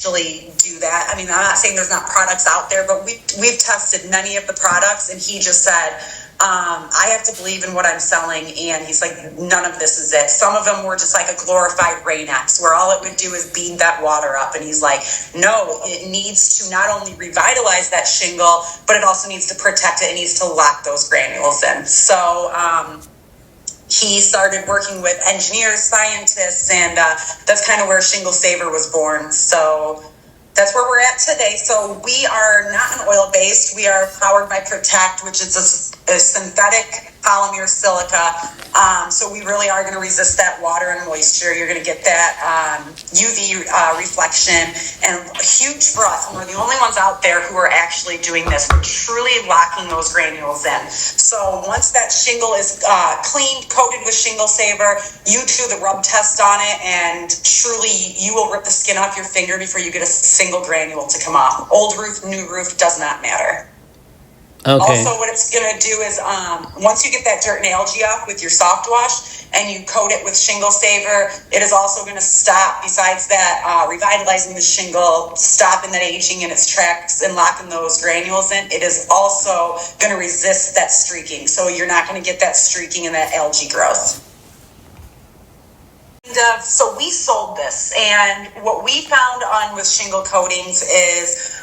actually do that. I mean, I'm not saying there's not products out there, but we've tested many of the products, and he just said, I have to believe in what I'm selling, and he's like, none of this is it. Some of them were just like a glorified Rain-X, where all it would do is bead that water up, and he's like, no, it needs to not only revitalize that shingle, but it also needs to protect it. It needs to lock those granules in. So he started working with engineers, scientists, and that's kind of where Shingle Saver was born. So that's where we're at today. So we are not an oil-based. We are powered by Protect, which is a synthetic polymer silica. So we really are going to resist that water and moisture. You're going to get that UV reflection. And huge for us, and we're the only ones out there who are actually doing this. We're truly locking those granules in. So once that shingle is cleaned, coated with Shingle Saver, you do the rub test on it, and truly you will rip the skin off your finger before you get a single granule to come off. Old roof, new roof, does not matter. Okay. Also, what it's going to do is once you get that dirt and algae off with your soft wash and you coat it with Shingle Saver, it is also going to stop, besides that revitalizing the shingle, stopping that aging in its tracks and locking those granules in, it is also going to resist that streaking. So you're not going to get that streaking and that algae growth. So we sold this, and what we found on with shingle coatings is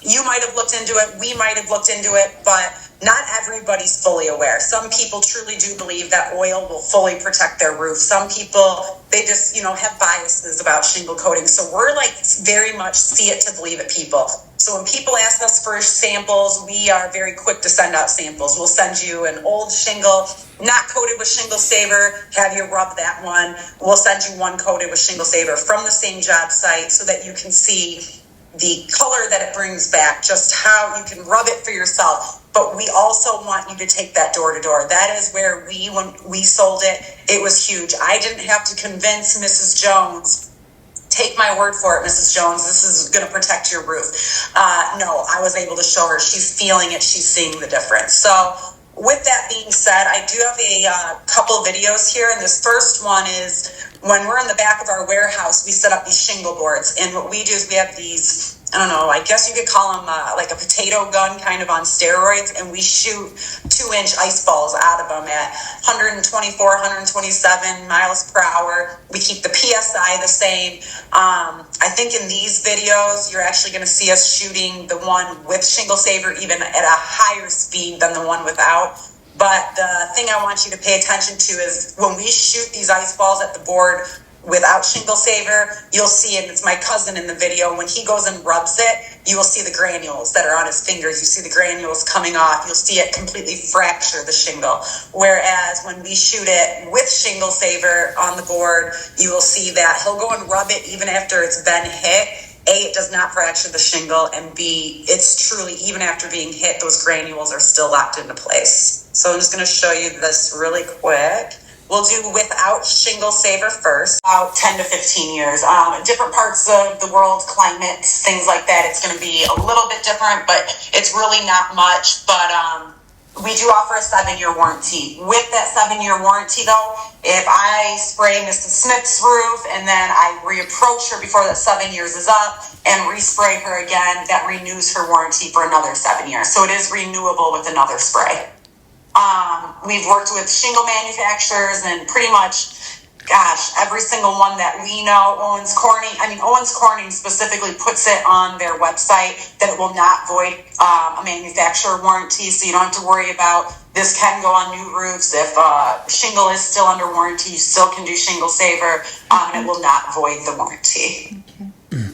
you might have looked into it, we might have looked into it, but not everybody's fully aware. Some people truly do believe that oil will fully protect their roof. Some people, they just, have biases about shingle coating. So we're like very much see it to believe it people. So when people ask us for samples, we are very quick to send out samples. We'll send you an old shingle, not coated with Shingle Saver, have you rub that one. We'll send you one coated with Shingle Saver from the same job site so that you can see the color that it brings back, just how you can rub it for yourself. But we also want you to take that door to door. That is where when we sold it, it was huge. I didn't have to convince Mrs. Jones, take my word for it, Mrs. Jones, this is going to protect your roof. No, I was able to show her. She's feeling it. She's seeing the difference. So with that being said, I do have a couple videos here. And this first one is when we're in the back of our warehouse, we set up these shingle boards. And what we do is we have these, I don't know, I guess you could call them like a potato gun kind of on steroids. And we shoot 2-inch ice balls out of them at 124, 127 miles per hour. We keep the PSI the same. I think in these videos, you're actually going to see us shooting the one with Shingle Saver even at a higher speed than the one without. But the thing I want you to pay attention to is when we shoot these ice balls at the board without Shingle Saver, you'll see it. It's my cousin in the video. When he goes and rubs it, you will see the granules that are on his fingers. You see the granules coming off. You'll see it completely fracture the shingle. Whereas when we shoot it with Shingle Saver on the board, you will see that he'll go and rub it even after it's been hit. A, it does not fracture the shingle, and B, it's truly, even after being hit, those granules are still locked into place. So I'm just going to show you this really quick. We'll do without Shingle Saver first, about 10 to 15 years. Different parts of the world, climates, things like that, it's going to be a little bit different, but it's really not much. But we do offer a 7-year warranty. With that 7-year warranty, though, if I spray Mrs. Smith's roof and then I reapproach her before that 7 years is up and respray her again, that renews her warranty for another 7 years. So it is renewable with another spray. We've worked with shingle manufacturers and pretty much, every single one that we know. Owens Corning specifically puts it on their website that it will not void a manufacturer warranty, so you don't have to worry about this can go on new roofs. If shingle is still under warranty, you still can do Shingle Saver, and it will not void the warranty. Okay.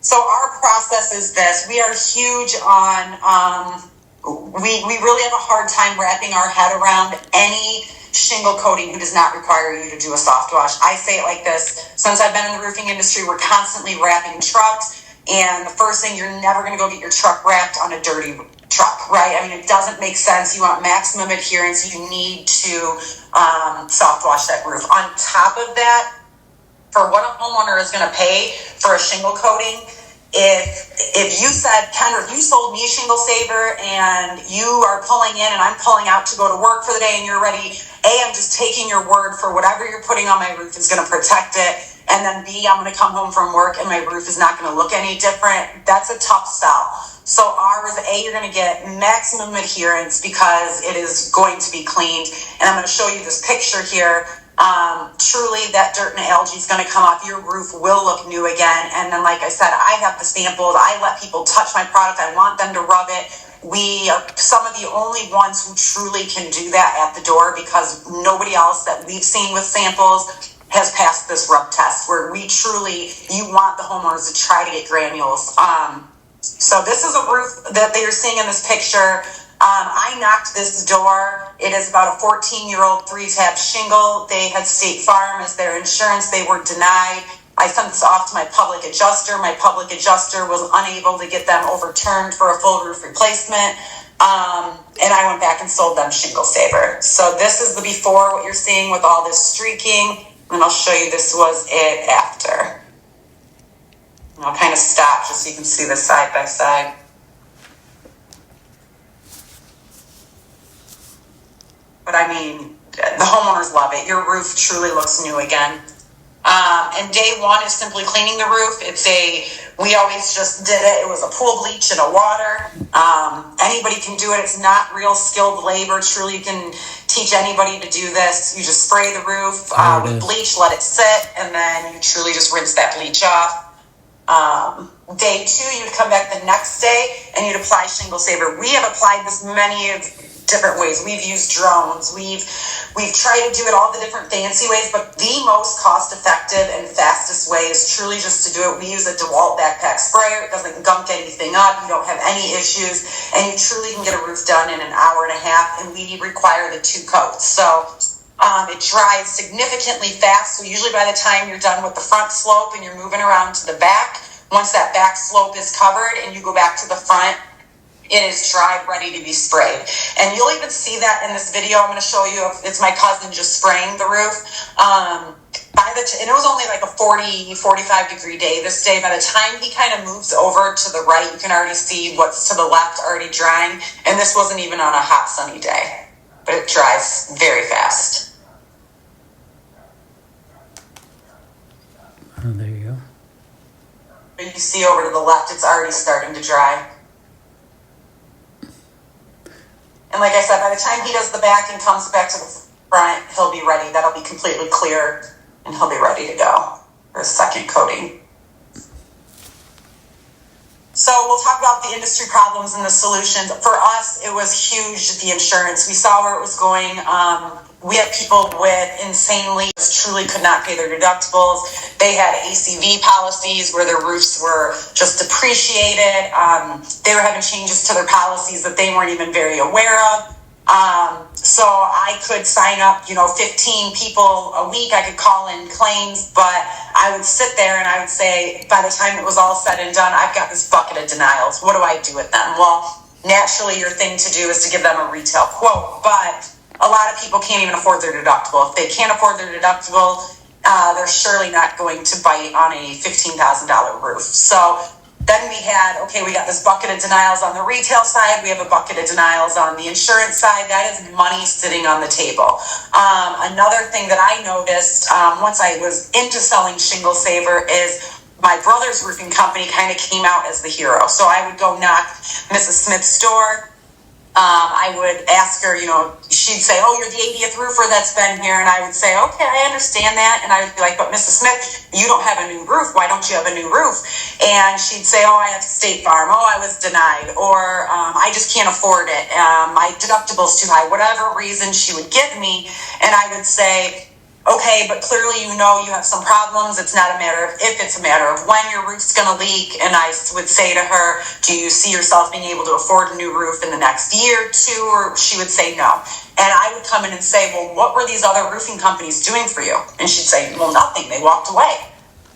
So our process is this. We are huge on, we really have a hard time wrapping our head around any shingle coating who does not require you to do a soft wash. I say it like this. Since I've been in the roofing industry, we're constantly wrapping trucks. And the first thing, you're never going to go get your truck wrapped on a dirty truck, right? I mean, it doesn't make sense. You want maximum adherence. You need to soft wash that roof. On top of that, for what a homeowner is going to pay for a shingle coating, if you said, Kendra, if you sold me Shingle Saver and you are pulling in and I'm pulling out to go to work for the day and you're ready, I'm just taking your word for whatever you're putting on my roof is going to protect it. and then B, I'm going to come home from work and my roof is not going to look any different. That's a tough sell. So ours, A, you're going to get maximum adherence because it is going to be cleaned. And I'm going to show you this picture here. Truly, that dirt and algae is going to come off. Your roof will look new again. And then, like I said, I have the samples. I let people touch my product. I want them to rub it. We are some of the only ones who truly can do that at the door, because nobody else that we've seen with samples has passed this rub test, where we truly, you want the homeowners to try to get granules. So this is a roof that they are seeing in this picture. I knocked this door. It is about a 14-year-old 3-tab shingle. They had State Farm as their insurance. They were denied. I sent this off to my public adjuster. My public adjuster was unable to get them overturned for a full roof replacement. And I went back and sold them Shingle Saver. So this is the before, what you're seeing with all this streaking. And I'll show you, this was it after. And I'll kind of stop just so you can see this side by side. But I mean, the homeowners love it. Your roof truly looks new again. And day one is simply cleaning the roof. We always just did it. It was a pool bleach and a water. Anybody can do it. It's not real skilled labor. Truly, you can teach anybody to do this. You just spray the roof with bleach, let it sit, and then you truly just rinse that bleach off. Day two, you'd come back the next day and you'd apply Shingle Saver. We have applied this many of different ways. We've used drones. We've tried to do it all the different fancy ways, but the most cost-effective and fastest way is truly just to do it. We use a DeWalt backpack sprayer. It doesn't gunk anything up. You don't have any issues, and you truly can get a roof done in an hour and a half, and we require the 2 coats. So it dries significantly fast. So usually by the time you're done with the front slope and you're moving around to the back, once that back slope is covered and you go back to the front, it is dry, ready to be sprayed. And you'll even see that in this video I'm going to show you. It's my cousin just spraying the roof. And it was only like a 40, 45 degree day this day. By the time he kind of moves over to the right, you can already see what's to the left already drying. And this wasn't even on a hot, sunny day. But it dries very fast. Oh, there you go. You see over to the left, it's already starting to dry. And like I said, by the time he does the back and comes back to the front, he'll be ready. That'll be completely clear, and he'll be ready to go for a second coating. So we'll talk about the industry problems and the solutions. For us, it was huge, the insurance. We saw where it was going. We had people with insanely, truly could not pay their deductibles. They had ACV policies where their roofs were just depreciated. They were having changes to their policies that they weren't even very aware of. So I could sign up, 15 people a week. I could call in claims, but I would sit there and I would say, by the time it was all said and done, I've got this bucket of denials. What do I do with them? Well, naturally, your thing to do is to give them a retail quote, but a lot of people can't even afford their deductible. If they can't afford their deductible, they're surely not going to bite on a $15,000 roof. So then we got this bucket of denials on the retail side. We have a bucket of denials on the insurance side. That is money sitting on the table. Another thing that I noticed once I was into selling Shingle Saver is my brother's roofing company kind of came out as the hero. So I would go knock Mrs. Smith's door. I would ask her, she'd say, oh, you're the 80th roofer that's been here. And I would say, okay, I understand that. And I would be like, but Mrs. Smith, you don't have a new roof. Why don't you have a new roof? And she'd say, oh, I have State Farm. Oh, I was denied. Or I just can't afford it. My deductible's too high. Whatever reason she would give me. And I would say, okay, but clearly you have some problems. It's not a matter of if, it's a matter of when your roof's going to leak. And I would say to her, do you see yourself being able to afford a new roof in the next year or two? Or she would say no. And I would come in and say, well, what were these other roofing companies doing for you? And she'd say, well, nothing. They walked away.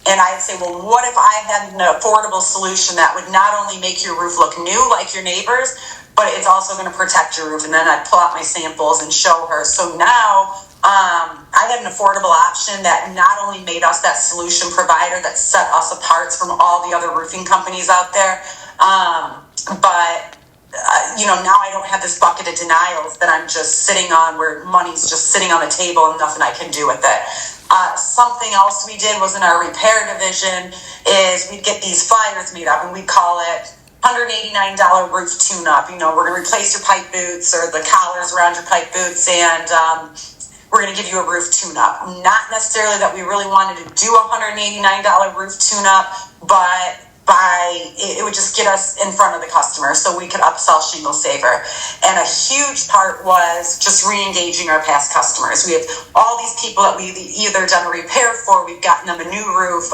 And I'd say, well, what if I had an affordable solution that would not only make your roof look new like your neighbors, but it's also going to protect your roof? And then I'd pull out my samples and show her. So now I had an affordable option that not only made us that solution provider that set us apart from all the other roofing companies out there, but now I don't have this bucket of denials that I'm just sitting on, where money's just sitting on the table and nothing I can do with it. Something else we did was in our repair division is we'd get these flyers made up, and we call it $189 roof tune-up. You know, we're going to replace your pipe boots or the collars around your pipe boots, and we're going to give you a roof tune-up. Not necessarily that we really wanted to do a $189 roof tune-up, but it would just get us in front of the customer so we could upsell Shingle Saver. And a huge part was just re-engaging our past customers. We have all these people that we've either done a repair for, we've gotten them a new roof.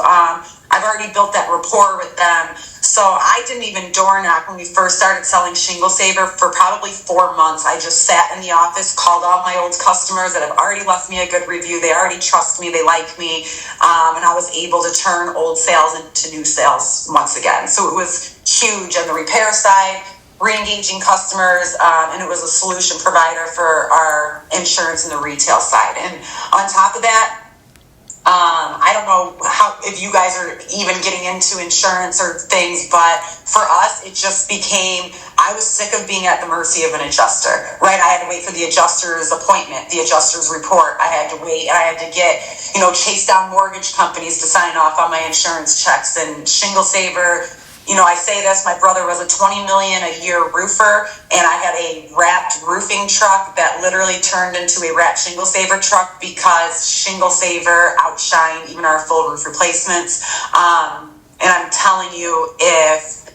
I've already built that rapport with them. So I didn't even door knock when we first started selling Shingle Saver for probably 4 months. I just sat in the office, called all my old customers that have already left me a good review. They already trust me. They like me. And I was able to turn old sales into new sales once again. So it was huge on the repair side, re-engaging customers, and it was a solution provider for our insurance and the retail side. And on top of that, I don't know if you guys are even getting into insurance or things, but for us, it just became, I was sick of being at the mercy of an adjuster, right? I had to wait for the adjuster's appointment, the adjuster's report. I had to wait. I had to get, chase down mortgage companies to sign off on my insurance checks. And Shingle Saver, I say this, my brother was a $20 million a year roofer, and I had a wrapped roofing truck that literally turned into a wrapped Shingle Saver truck because Shingle Saver outshined even our full roof replacements. And I'm telling you, if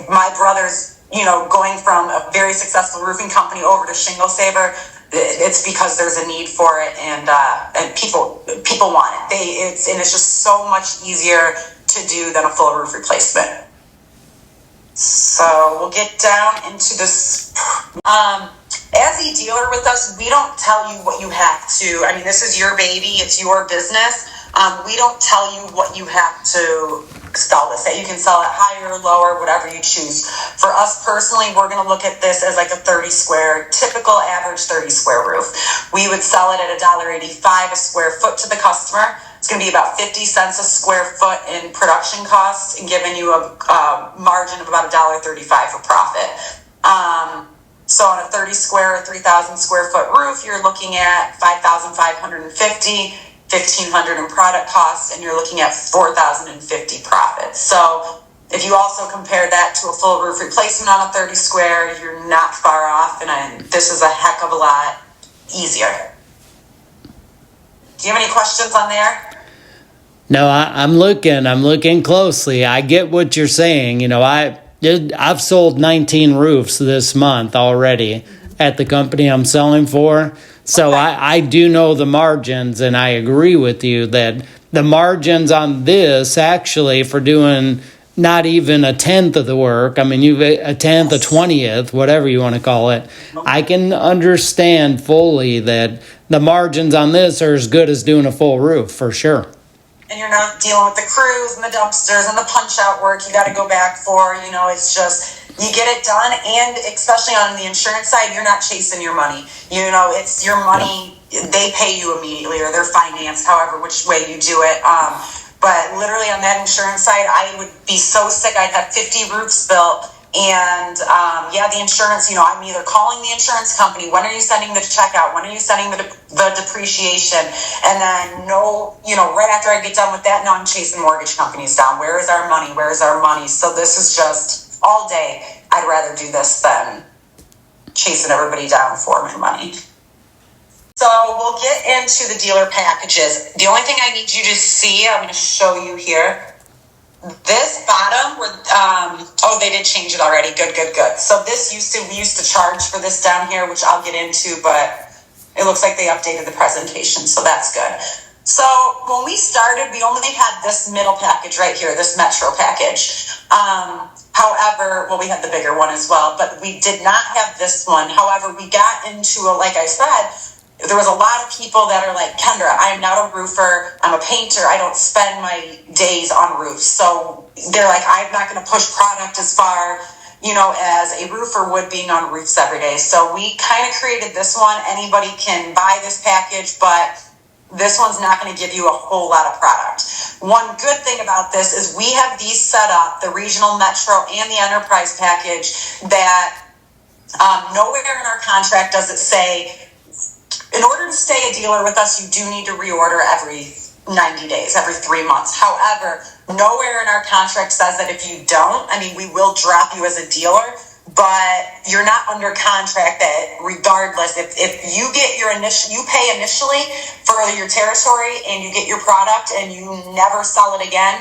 my brother's, going from a very successful roofing company over to Shingle Saver, it's because there's a need for it, and people want it. It's just so much easier to do than a full roof replacement. So we'll get down into this. As a dealer with us, we don't tell you what you have to. I mean, this is your baby. It's your business. We don't tell you what you have to sell this at. You can sell it higher, lower, whatever you choose. For us personally, we're going to look at this as like a 30 square, typical average 30 square roof. We would sell it at $1.85 a square foot to the customer. It's going to be about 50 cents a square foot in production costs and giving you a margin of about $1.35 for profit. So on a 30 square or 3,000 square foot roof, you're looking at $5,550, $1,500 in product costs, and you're looking at $4,050 profit. So if you also compare that to a full roof replacement on a 30 square, you're not far off, and this is a heck of a lot easier. Do you have any questions on there? No, I'm looking closely. I get what you're saying. I've sold 19 roofs this month already at the company I'm selling for. So okay. I do know the margins, and I agree with you that the margins on this actually for doing not even a tenth of the work. I mean, you've a tenth, a 20th, whatever you want to call it. I can understand fully that the margins on this are as good as doing a full roof for sure. And you're not dealing with the crews and the dumpsters and the punch out work you got to go back for. It's just, you get it done. And especially on the insurance side, you're not chasing your money. It's your money. Yeah. They pay you immediately, or they're financed, however, which way you do it. But literally on that insurance side, I would be so sick. I'd have 50 roofs built. And the insurance, I'm either calling the insurance company, when are you sending the check out? When are you sending the depreciation? And then right after I get done with that, now I'm chasing mortgage companies down. Where is our money? Where is our money? So this is just all day. I'd rather do this than chasing everybody down for my money. So we'll get into the dealer packages. The only thing I need you to see, I'm going to show you here. This bottom, they did change it already. Good. So we used to charge for this down here, which I'll get into, but it looks like they updated the presentation, so that's good. So when we started, we only had this middle package right here, this Metro package. However, we had the bigger one as well, but we did not have this one. However, we got into, like I said, there was a lot of people that are like, Kendra, I am not a roofer. I'm a painter. I don't spend my days on roofs. So they're like, I'm not going to push product as far, as a roofer would being on roofs every day. So we kind of created this one. Anybody can buy this package, but this one's not going to give you a whole lot of product. One good thing about this is we have these set up, the regional, metro, and the enterprise package, that nowhere in our contract does it say, in order to stay a dealer with us, you do need to reorder every 90 days, every 3 months. However, nowhere in our contract says that if you don't, I mean, we will drop you as a dealer, but you're not under contract that regardless, if you get your you pay initially for your territory and you get your product and you never sell it again,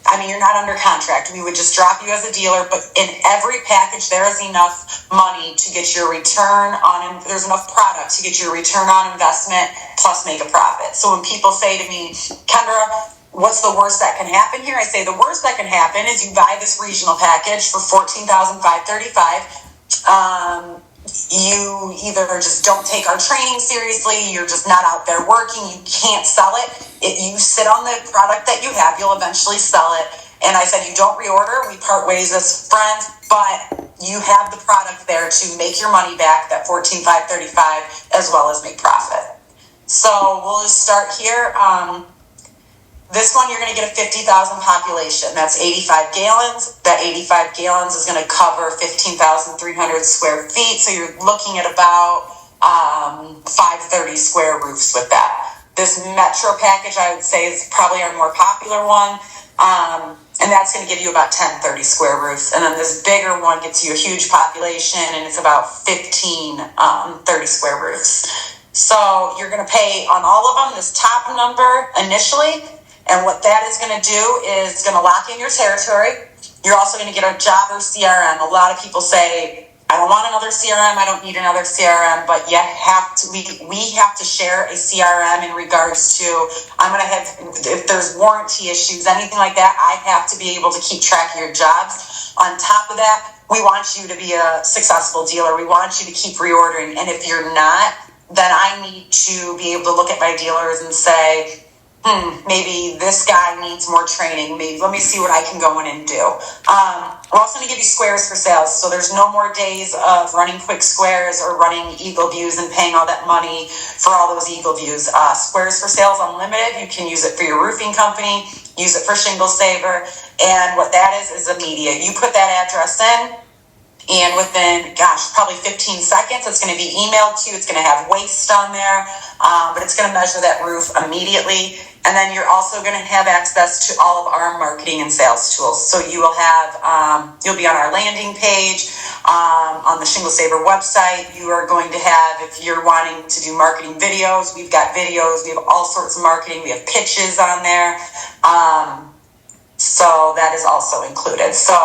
I mean, you're not under contract. We would just drop you as a dealer, but in every package, there is enough money to get your return on, there's enough product to get your return on investment plus make a profit. So when people say to me, Kendra, what's the worst that can happen here? I say the worst that can happen is you buy this regional package for $14,535. You either just don't take our training seriously, you're just not out there working, you can't sell it. You sit on the product that you have, you'll eventually sell it. And I said, you don't reorder, we part ways as friends, but you have the product there to make your money back, that $14,535, as well as make profit. So we'll just start here. This one, you're going to get a 50,000 population. That's 85 gallons. That 85 gallons is going to cover 15,300 square feet. So you're looking at about 530 square roofs with that. This Metro package, I would say, is probably our more popular one. And that's going to give you about 1030 square roofs. And then this bigger one gets you a huge population, and it's about 1530 square roofs. So you're going to pay on all of them this top number initially. And what that is going to do is going to lock in your territory. You're also going to get a jobber CRM. A lot of people say, I don't want another CRM. I don't need another CRM. But you have to. We have to share a CRM in regards to, I'm going to have, if there's warranty issues, anything like that, I have to be able to keep track of your jobs. On top of that, we want you to be a successful dealer. We want you to keep reordering. And if you're not, then I need to be able to look at my dealers and say, maybe this guy needs more training. Maybe let me see what I can go in and do. We're also going to give you squares for sales. So there's no more days of running quick squares or running Eagle Views and paying all that money for all those Eagle Views. Squares for sales unlimited. You can use it for your roofing company, use it for Shingle Saver. And what that is immediate. You put that address in, and within, probably 15 seconds, it's going to be emailed to you. It's going to have waste on there, but it's going to measure that roof immediately. And then you're also going to have access to all of our marketing and sales tools. So you will have, you'll be on our landing page, on the Shingle Saver website. You are going to have, if you're wanting to do marketing videos, we've got videos. We have all sorts of marketing. We have pitches on there. So that is also included. So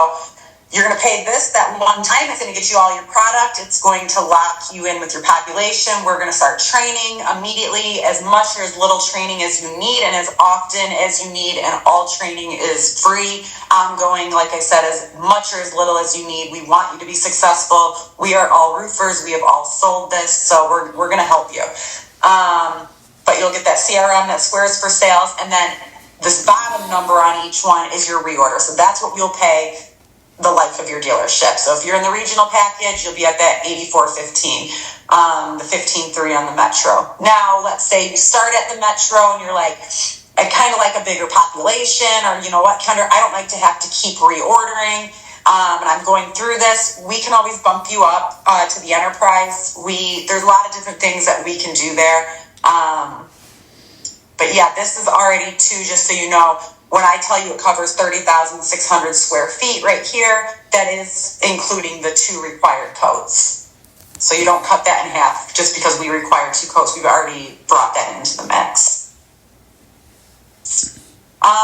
you're going to pay that one time. It's going to get you all your product. It's going to lock you in with your population. We're going to start training immediately, as much or as little training as you need and as often as you need. And all training is free, ongoing, like I said, as much or as little as you need. We want you to be successful. We are all roofers. We have all sold this. So we're going to help you. But you'll get that CRM, that squares for sales. And then this bottom number on each one is your reorder. So that's what you'll pay the life of your dealership. So if you're in the regional package, you'll be at that 8415, the 15.3 on the Metro. Now, let's say you start at the Metro and you're like, I kind of like a bigger population, or you know what, Kendra, I don't like to have to keep reordering, and I'm going through this. We can always bump you up to the Enterprise. There's a lot of different things that we can do there. But yeah, this is already too, just so you know, when I tell you it covers 30,600 square feet right here, that is including the 2 required codes. So you don't cut that in half just because we require 2 codes. We've already brought that into the mix.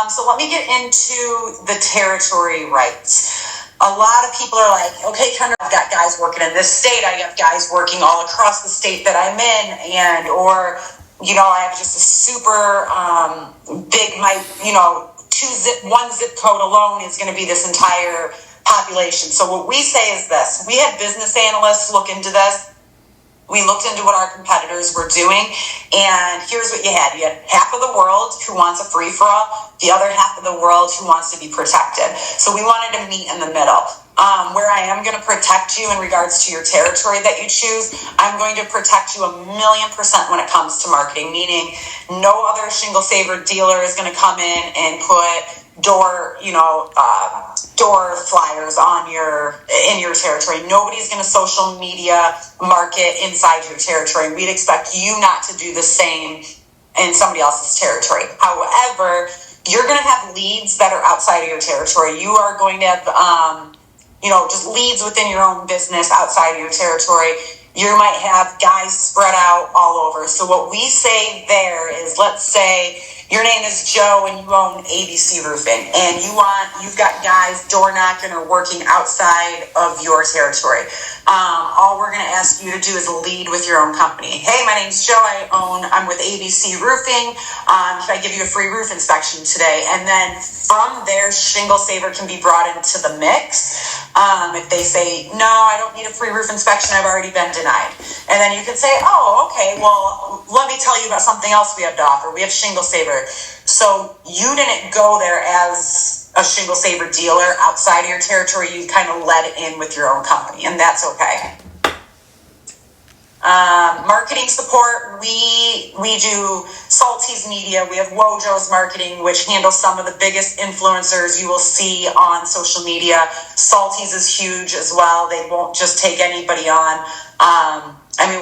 So let me get into the territory rights. A lot of people are like, okay, Kendra, I've got guys working in this state. I have guys working all across the state that I'm in, or you know, I have just a super big, one zip code alone is going to be this entire population. So what we say is this: we had business analysts look into this. We looked into what our competitors were doing, and here's what you had. You had half of the world who wants a free-for-all, the other half of the world who wants to be protected. So we wanted to meet in the middle. Where I am going to protect you in regards to your territory that you choose, I'm going to protect you 1,000,000% when it comes to marketing, meaning no other Shingle Saver dealer is going to come in and put door flyers in your territory. Nobody's going to social media market inside your territory. We'd expect you not to do the same in somebody else's territory. However, you're going to have leads that are outside of your territory. You are going to have, just leads within your own business outside of your territory. You might have guys spread out all over. So what we say there is, let's say your name is Joe and you own ABC Roofing, and you've got guys door knocking or working outside of your territory. All we're going to ask you to do is lead with your own company. Hey, my name's Joe. I'm with ABC Roofing. Can I give you a free roof inspection today? And then from there, Shingle Saver can be brought into the mix. If they say, no, I don't need a free roof inspection, I've already been denied. And then you can say, oh, okay, well, let me tell you about something else we have to offer. We have Shingle Saver. So you didn't go there as a Shingle Saver dealer outside of your territory. You kind of led in with your own company, and that's okay. Marketing support, we do Salty's Media. We have Wojo's Marketing, which handles some of the biggest influencers you will see on social media. Salty's is huge as well. They won't just take anybody on.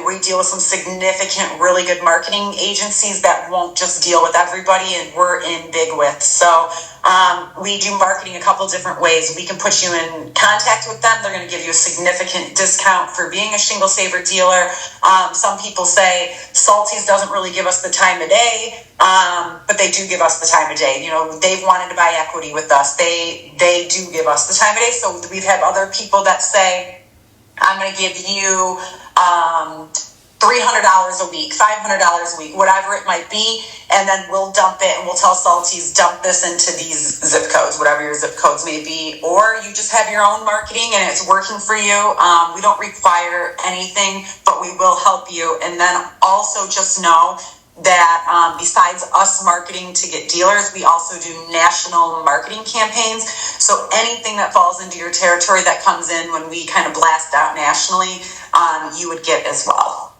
We deal with some significant, really good marketing agencies that won't just deal with everybody, and we're in big with. So we do marketing a couple different ways. We can put you in contact with them. They're going to give you a significant discount for being a Shingle Saver dealer. Some people say Salty's doesn't really give us the time of day, but they do give us the time of day. They've wanted to buy equity with us. They do give us the time of day. So we've had other people that say, I'm going to give you $300 a week, $500 a week, whatever it might be, and then we'll dump it and we'll tell Salty's, dump this into these zip codes, whatever your zip codes may be. Or you just have your own marketing and it's working for you. We don't require anything, but we will help you. And then also just know that besides us marketing to get dealers, we also do national marketing campaigns. So anything that falls into your territory that comes in when we kind of blast out nationally, you would get as well.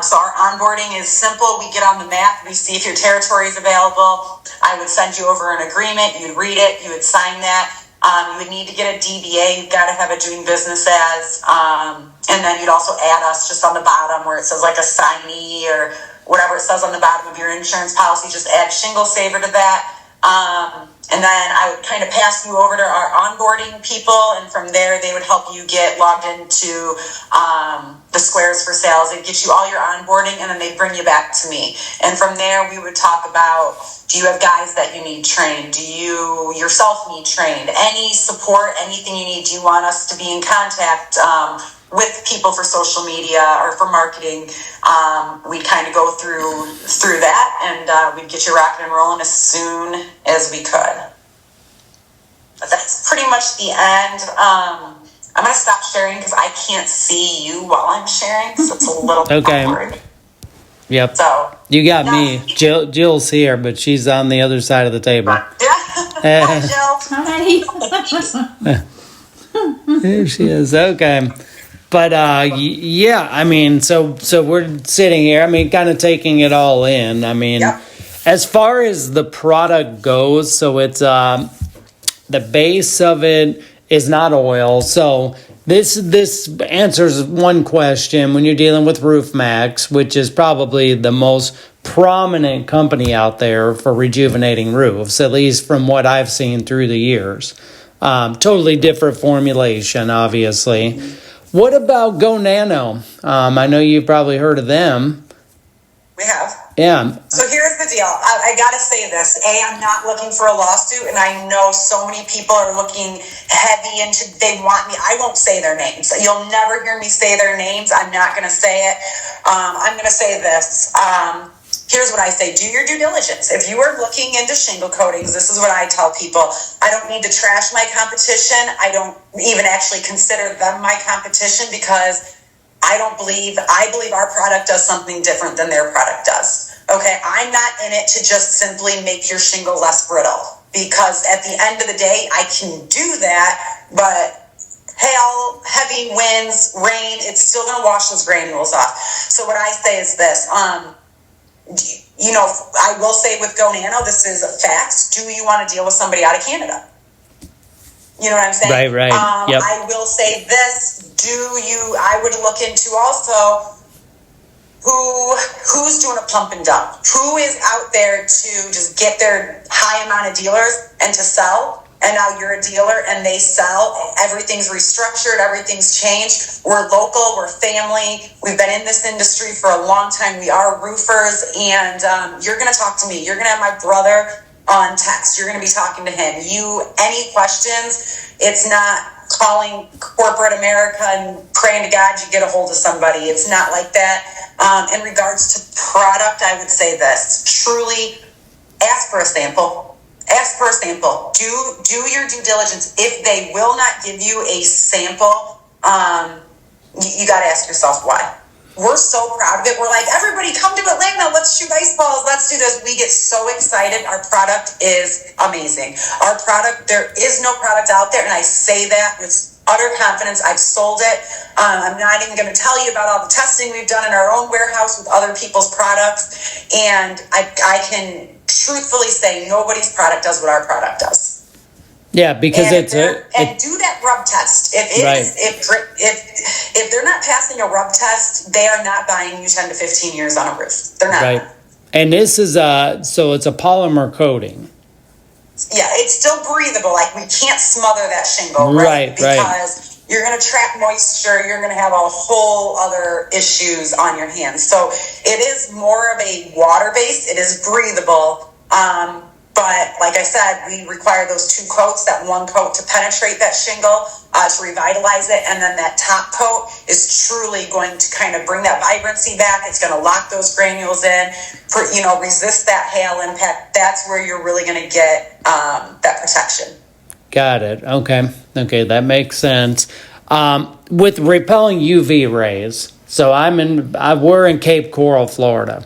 So our onboarding is simple. We get on the map. We see if your territory is available. I would send you over an agreement. You'd read it. You would sign that. You would need to get a DBA. You've got to have a doing business as. And then you'd also add us just on the bottom where it says like a signee or whatever it says on the bottom of your insurance policy. Just add Shingle Saver to that. And then I would kind of pass you over to our onboarding people. And from there, they would help you get logged into the Squares for Sales. They'd get you all your onboarding, and then they'd bring you back to me. And from there, we would talk about, do you have guys that you need trained? Do you yourself need trained? Any support, anything you need? Do you want us to be in contact with people for social media or for marketing? We'd kind of go through that, and we'd get you rocking and rolling as soon as we could. But that's pretty much the end. I'm going to stop sharing because I can't see you while I'm sharing, so it's a little awkward. Yep. So you got me. Jill's here, but she's on the other side of the table. Yeah. Hi, Jill. There she is. Okay. But so we're sitting here, kind of taking it all in. Yep. As far as the product goes, so it's the base of it is not oil. So this answers one question when you're dealing with Roof Max, which is probably the most prominent company out there for rejuvenating roofs, at least from what I've seen through the years. Totally different formulation, obviously. What about Go Nano? I know you've probably heard of them. We have. Yeah. So here's the deal. I got to say this. I'm not looking for a lawsuit, and I know so many people are looking heavy into, they want me. I won't say their names. You'll never hear me say their names. I'm not going to say it. I'm going to say this. Here's what I say. Do your due diligence. If you are looking into shingle coatings, this is what I tell people. I don't need to trash my competition. I don't even actually consider them my competition because I believe our product does something different than their product does. Okay, I'm not in it to just simply make your shingle less brittle, because at the end of the day, I can do that, but hail, heavy winds, rain, it's still going to wash those granules off. So what I say is this, I will say with Go Nano, this is a fact. Do you want to deal with somebody out of Canada? You know what I'm saying? Right. Yep. I will say this. I would look into also who's doing a pump and dump? Who is out there to just get their high amount of dealers and to sell? And now you're a dealer and they sell. Everything's restructured. Everything's changed. We're local. We're family. We've been in this industry for a long time. We are roofers. And you're going to talk to me. You're going to have my brother on text. You're going to be talking to him. Any questions, it's not calling corporate America and praying to God you get a hold of somebody. It's not like that. In regards to product, I would say this. Truly, ask for a sample. Ask for a sample. Do your due diligence. If they will not give you a sample, you got to ask yourself why. We're so proud of it. We're like, everybody come to Atlanta. Let's shoot ice balls. Let's do this. We get so excited. Our product is amazing. Our product, there is no product out there. And I say that with utter confidence. I've sold it. I'm not even going to tell you about all the testing we've done in our own warehouse with other people's products. And I can truthfully say nobody's product does what our product does. Yeah, because and do that rub test. If they're not passing a rub test, they are not buying you 10 to 15 years on a roof. They're not. Right. And this is so it's a polymer coating. Yeah, it's still breathable. Like we can't smother that shingle, right? Because you're going to trap moisture. You're going to have a whole other issues on your hands. So it is more of a water base. It is breathable. But like I said, we require those 2 coats, that 1 coat to penetrate that shingle, to revitalize it. And then that top coat is truly going to kind of bring that vibrancy back. It's going to lock those granules in, resist that hail impact. That's where you're really going to get that protection. Got it. Okay, that makes sense. With repelling UV rays, so we're in Cape Coral, Florida.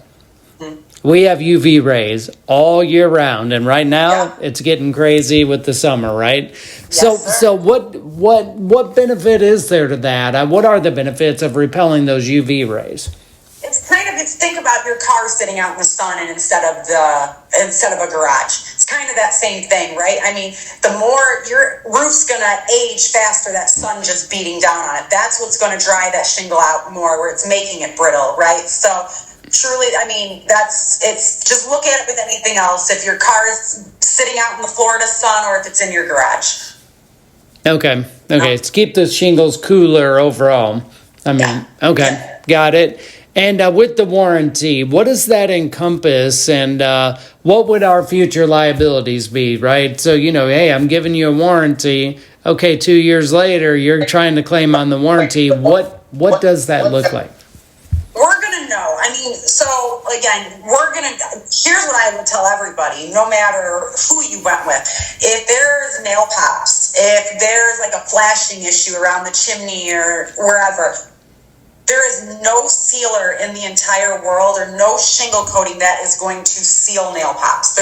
We have UV rays all year round, and right now it's getting crazy with the summer, right? Yes, so what benefit is there to that? What are the benefits of repelling those UV rays? It's think about your car sitting out in the sun and instead of a garage. It's kind of that same thing, right? I mean, the more your roof's gonna age faster, that sun just beating down on it. That's what's gonna dry that shingle out more, where it's making it brittle, right? So truly, I mean, it's just look at it with anything else. If your car is sitting out in the Florida sun or if it's in your garage. Okay. To keep the shingles cooler overall. Got it. And with the warranty, what does that encompass, and what would our future liabilities be, right? So, hey, I'm giving you a warranty. Okay, 2 years later, you're trying to claim on the warranty. What does that look like? We're going to know. I mean, so again, here's what I would tell everybody, no matter who you went with. If there's nail pops, if there's like a flashing issue around the chimney or wherever, there is no sealer in the entire world or no shingle coating that is going to seal nail pops.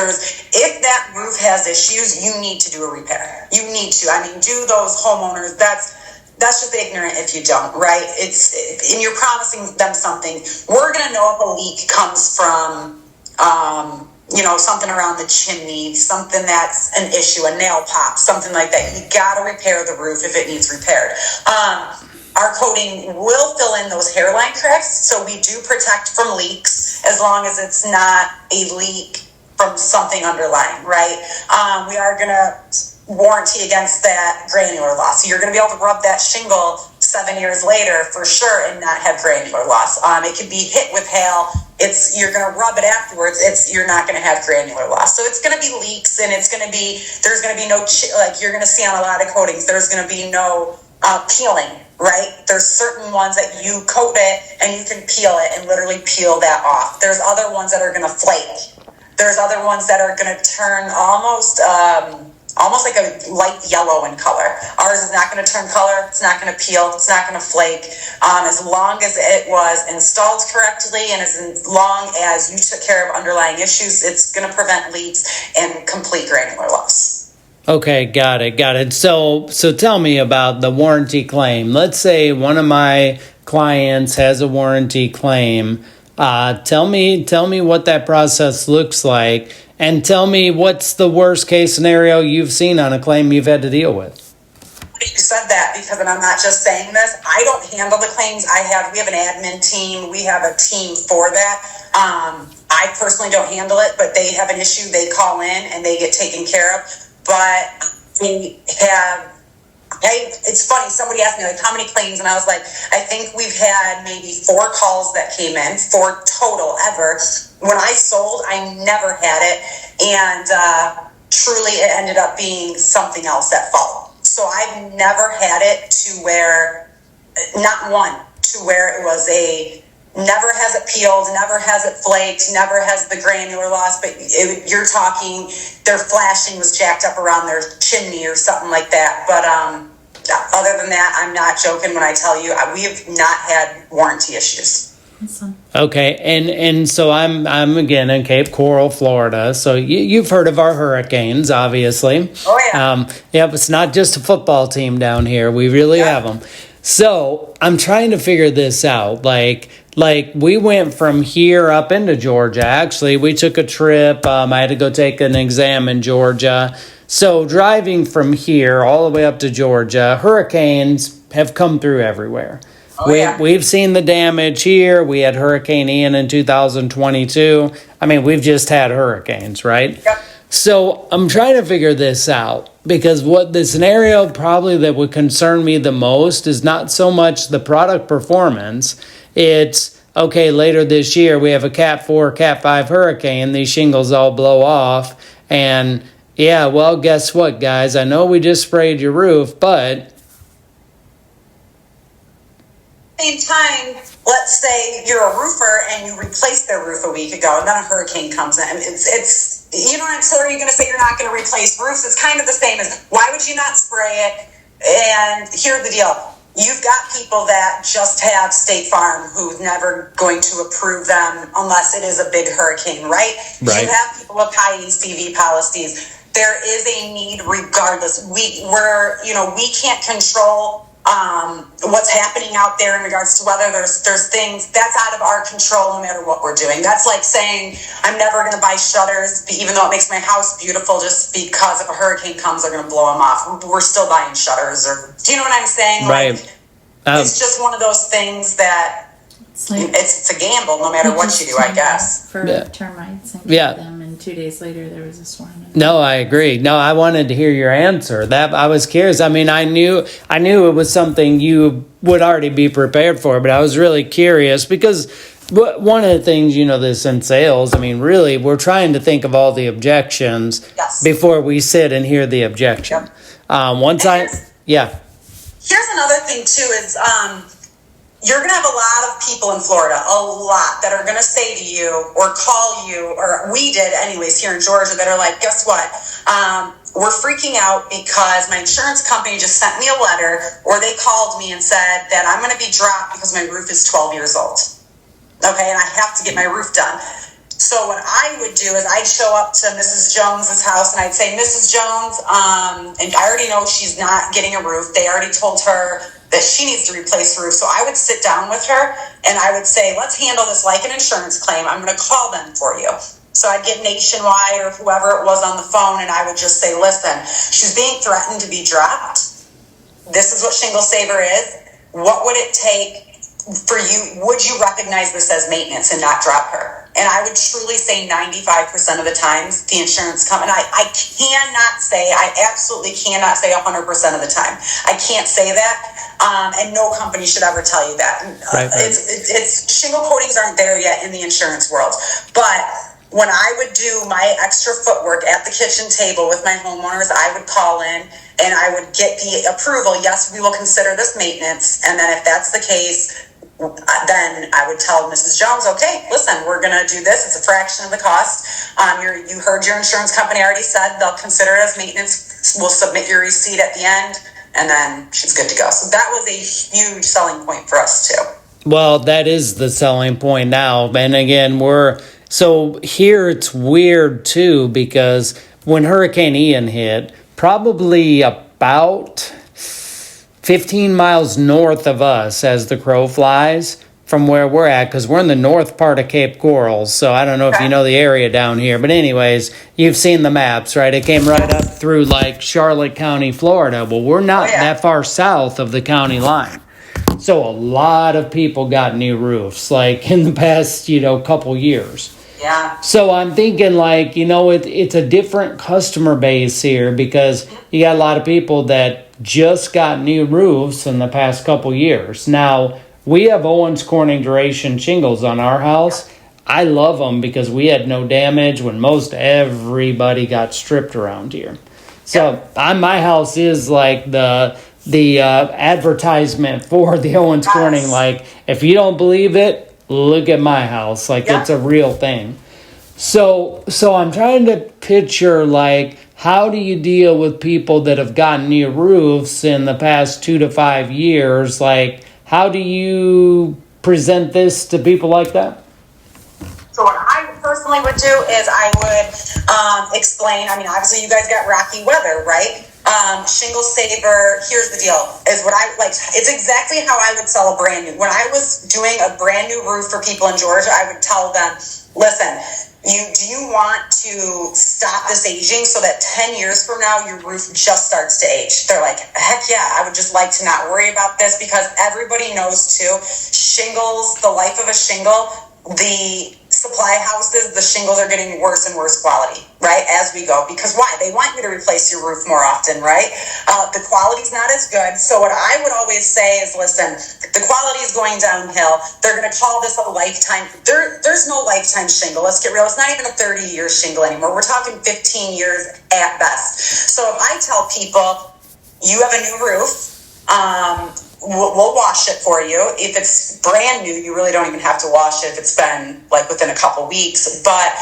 If that roof has issues, you need to do a repair. You need to. I mean, do those homeowners. That's just ignorant if you don't, right? And you're promising them something. We're going to know if a leak comes from, something around the chimney, something that's an issue, a nail pop, something like that. You got to repair the roof if it needs repaired. Our coating will fill in those hairline cracks, so we do protect from leaks as long as it's not a leak from something underlying, right? We are going to warranty against that granular loss. So you're going to be able to rub that shingle 7 years later for sure and not have granular loss. It could be hit with hail. You're going to rub it afterwards. You're not going to have granular loss. So it's going to be leaks, and there's going to be no, like you're going to see on a lot of coatings, there's going to be no peeling, right? There's certain ones that you coat it and you can peel it and literally peel that off. There's other ones that are going to flake. There's other ones that are going to turn almost like a light yellow in color. Ours is not going to turn color. It's not going to peel. It's not going to flake. As long as it was installed correctly and as long as you took care of underlying issues, it's going to prevent leaks and complete granular loss. Okay, got it. So tell me about the warranty claim. Let's say one of my clients has a warranty claim. Tell me what that process looks like, and tell me what's the worst case scenario you've seen on a claim you've had to deal with. You said that because, and I'm not just saying this, I don't handle the claims. We have an admin team. We have a team for that. I personally don't handle it, but they have an issue. They call in and they get taken care of. But it's funny. Somebody asked me like, how many claims? And I was like, I think we've had maybe 4 calls that came in, 4 total ever. When I sold, I never had it. And truly it ended up being something else that followed. So I've never had it to where, not one, to where it was never has it peeled, never has it flaked, never has the granular loss, but you're talking their flashing was jacked up around their chimney or something like that. But other than that, I'm not joking when I tell you we have not had warranty issues. Okay, and so I'm again in Cape Coral, Florida. So you've heard of our hurricanes, obviously. Oh yeah. Yep, it's not just a football team down here. We really have them. So I'm trying to figure this out. Like we went from here up into Georgia. Actually, we took a trip. I had to go take an exam in Georgia. So driving from here all the way up to Georgia, hurricanes have come through everywhere. We've seen the damage here. We had Hurricane Ian in 2022. I mean, we've just had hurricanes, right? Yep. So I'm trying to figure this out because what the scenario probably that would concern me the most is not so much the product performance. It's, okay, later this year we have a Cat 4, Cat 5 hurricane. These shingles all blow off. And yeah, well, guess what, guys? I know we just sprayed your roof, but same time, let's say you're a roofer and you replaced their roof a week ago and then a hurricane comes in. It's you know, so are you going to say you're not going to replace roofs? It's kind of the same as why would you not spray it? And here's the deal. You've got people that just have State Farm who's never going to approve them unless it is a big hurricane, right? You have people with high ECV policies. There is a need regardless. We can't control what's happening out there in regards to whether there's things that's out of our control no matter what we're doing. That's like saying I'm never going to buy shutters even though it makes my house beautiful just because if a hurricane comes they're going to blow them off. We're still buying shutters. Or do you know what I'm saying? Right. It's just one of those things that it's a gamble no matter what you do, I guess. For termites and them, and 2 days later there was a swarm. No, I agree. No, I wanted to hear your answer. That I was curious. I mean, I knew it was something you would already be prepared for, but I was really curious because one of the things, this in sales, I mean, really, we're trying to think of all the objections before we sit and hear the objection. Yep. Here's another thing too is you're going to have a lot of people in Florida, that are going to say to you or call you, or we did anyways here in Georgia, that are like, guess what? We're freaking out because my insurance company just sent me a letter, or they called me and said that I'm going to be dropped because my roof is 12 years old. Okay, and I have to get my roof done. So what I would do is I'd show up to Mrs. Jones's house and I'd say, Mrs. Jones, and I already know she's not getting a roof. They already told her that she needs to replace the roof. So I would sit down with her and I would say, let's handle this like an insurance claim. I'm going to call them for you. So I'd get Nationwide or whoever it was on the phone and I would just say, listen, she's being threatened to be dropped. This is what Shingle Saver is. What would it take for you? Would you recognize this as maintenance and not drop her? And I would truly say 95% of the times the insurance company, I absolutely cannot say 100% of the time. I can't say that. And no company should ever tell you that. Right. It's shingle coatings aren't there yet in the insurance world. But when I would do my extra footwork at the kitchen table with my homeowners, I would call in and I would get the approval. Yes, we will consider this maintenance. And then if that's the case, then I would tell Mrs. Jones, okay, listen, we're going to do this. It's a fraction of the cost. You heard your insurance company already said they'll consider it as maintenance. We'll submit your receipt at the end, and then she's good to go. So that was a huge selling point for us too. Well, that is the selling point now. And again, so here it's weird too, because when Hurricane Ian hit, probably about 15 miles north of us as the crow flies, from where we're at, because we're in the north part of Cape Coral. So I don't know if you know the area down here. But anyways, you've seen the maps, right? It came right up through like Charlotte County, Florida. Well, we're not that far south of the county line. So a lot of people got new roofs, like in the past, couple years. Yeah. So I'm thinking like, it's a different customer base here because you got a lot of people that just got new roofs in the past couple years. Now, we have Owens Corning Duration shingles on our house. I love them because we had no damage when most everybody got stripped around here. So my house is like the advertisement for the Owens Corning. Like, if you don't believe it, look at my house. Like, it's a real thing. So I'm trying to picture, like, how do you deal with people that have gotten new roofs in the past 2 to 5 years? Like, how do you present this to people like that? So what I personally would do is I would explain, obviously you guys got rocky weather, right? Shingle Saver, here's the deal, is what I like. It's exactly how I would sell a brand new. When I was doing a brand new roof for people in Georgia, I would tell them, listen, do you want to stop this aging so that 10 years from now your roof just starts to age? They're like, heck yeah, I would just like to not worry about this, because everybody knows too, shingles, the life of a shingle, the supply houses, the shingles are getting worse and worse quality, right, as we go. Because why? They want you to replace your roof more often, right? The quality's not as good. So what I would always say is, listen, the quality is going downhill. They're going to call this a lifetime. There's no lifetime shingle. Let's get real. It's not even a 30-year shingle anymore. We're talking 15 years at best. So if I tell people, you have a new roof, we'll wash it for you. If it's brand new, you really don't even have to wash it if it's been like within a couple weeks. But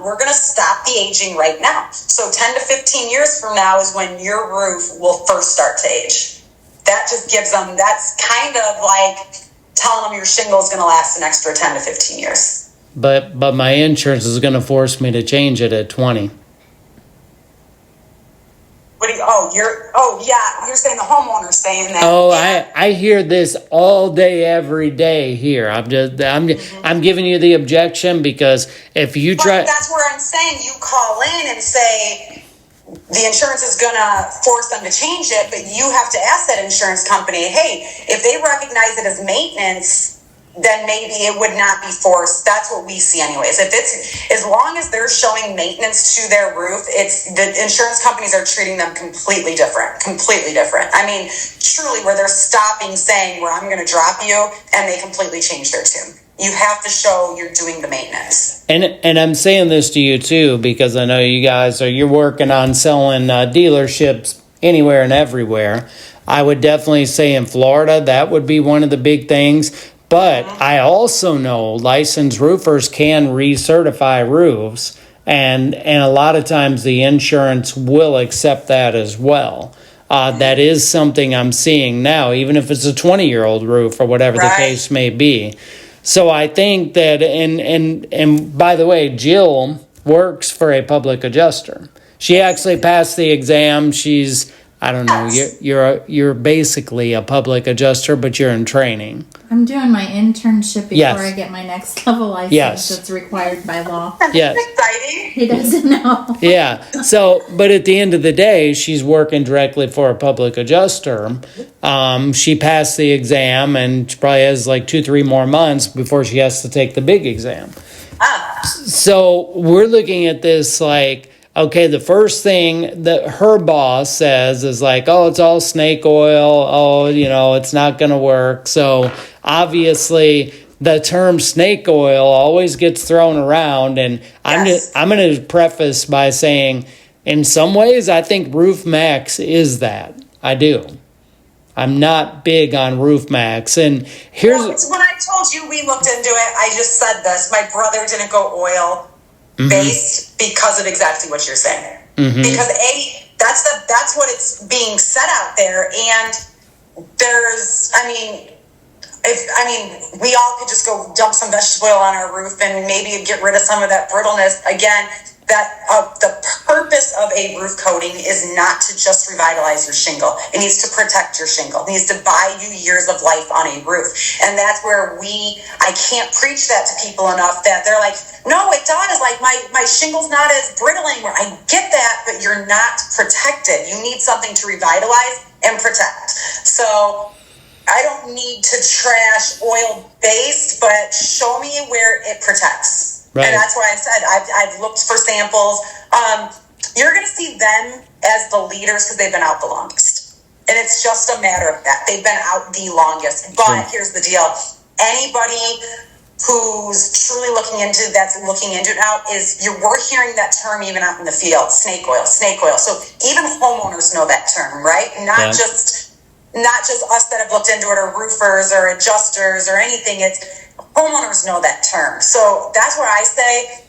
we're going to stop the aging right now. So 10 to 15 years from now is when your roof will first start to age. That just gives them, that's kind of like telling them your shingle is going to last an extra 10 to 15 years. But my insurance is going to force me to change it at 20. You're saying the homeowner's saying that. Oh, yeah. I hear this all day, every day here. I'm giving you the objection because if you try. But that's where I'm saying you call in and say the insurance is going to force them to change it, but you have to ask that insurance company, hey, if they recognize it as maintenance, then maybe it would not be forced. That's what we see anyways. If it's, as long as they're showing maintenance to their roof, it's the insurance companies are treating them completely different. I mean, truly, where they're stopping saying, well, I'm going to drop you, and they completely change their tune. You have to show you're doing the maintenance. And I'm saying this to you too, because I know you guys you're working on selling dealerships anywhere and everywhere. I would definitely say in Florida, that would be one of the big things. But I also know licensed roofers can recertify roofs, and a lot of times the insurance will accept that as well. That is something I'm seeing now, even if it's a 20-year-old roof or whatever the case may be. So I think that, and by the way, Jill works for a public adjuster. She actually passed the exam. She's, I don't know, you're basically a public adjuster, but you're in training. I'm doing my internship before I get my next level license that's required by law. Yes. That's exciting. He doesn't know. Yeah. So, but at the end of the day, she's working directly for a public adjuster. She passed the exam, and she probably has like 2-3 more months before she has to take the big exam. So we're looking at this like, okay, the first thing that her boss says is like, oh, it's all snake oil. Oh, it's not going to work. So obviously the term snake oil always gets thrown around. And I'm going to preface by saying, in some ways, I think Roof Max is that. I do. I'm not big on Roof Max. And here's... Well, when I told you we looked into it, I just said this. My brother didn't go oil based because of exactly what you're saying. Because that's what it's being said out there, and there's, we all could just go dump some vegetable oil on our roof and maybe get rid of some of that brittleness. Again, the purpose of a roof coating is not to just revitalize your shingle. It needs to protect your shingle. It needs to buy you years of life on a roof. And that's where I can't preach that to people enough, that they're like, no, it does. Like my shingle's not as brittle anymore. I get that, but you're not protected. You need something to revitalize and protect. So I don't need to trash oil-based, but show me where it protects. Right. And that's why I said I've looked for samples. You're going to see them as the leaders because they've been out the longest. And it's just a matter of that. They've been out the longest. But here's the deal. Anybody who's truly looking into it now we're hearing that term even out in the field, snake oil. So even homeowners know that term, right? Not just us that have looked into it, or roofers or adjusters or anything. It's homeowners know that term. So that's where I say,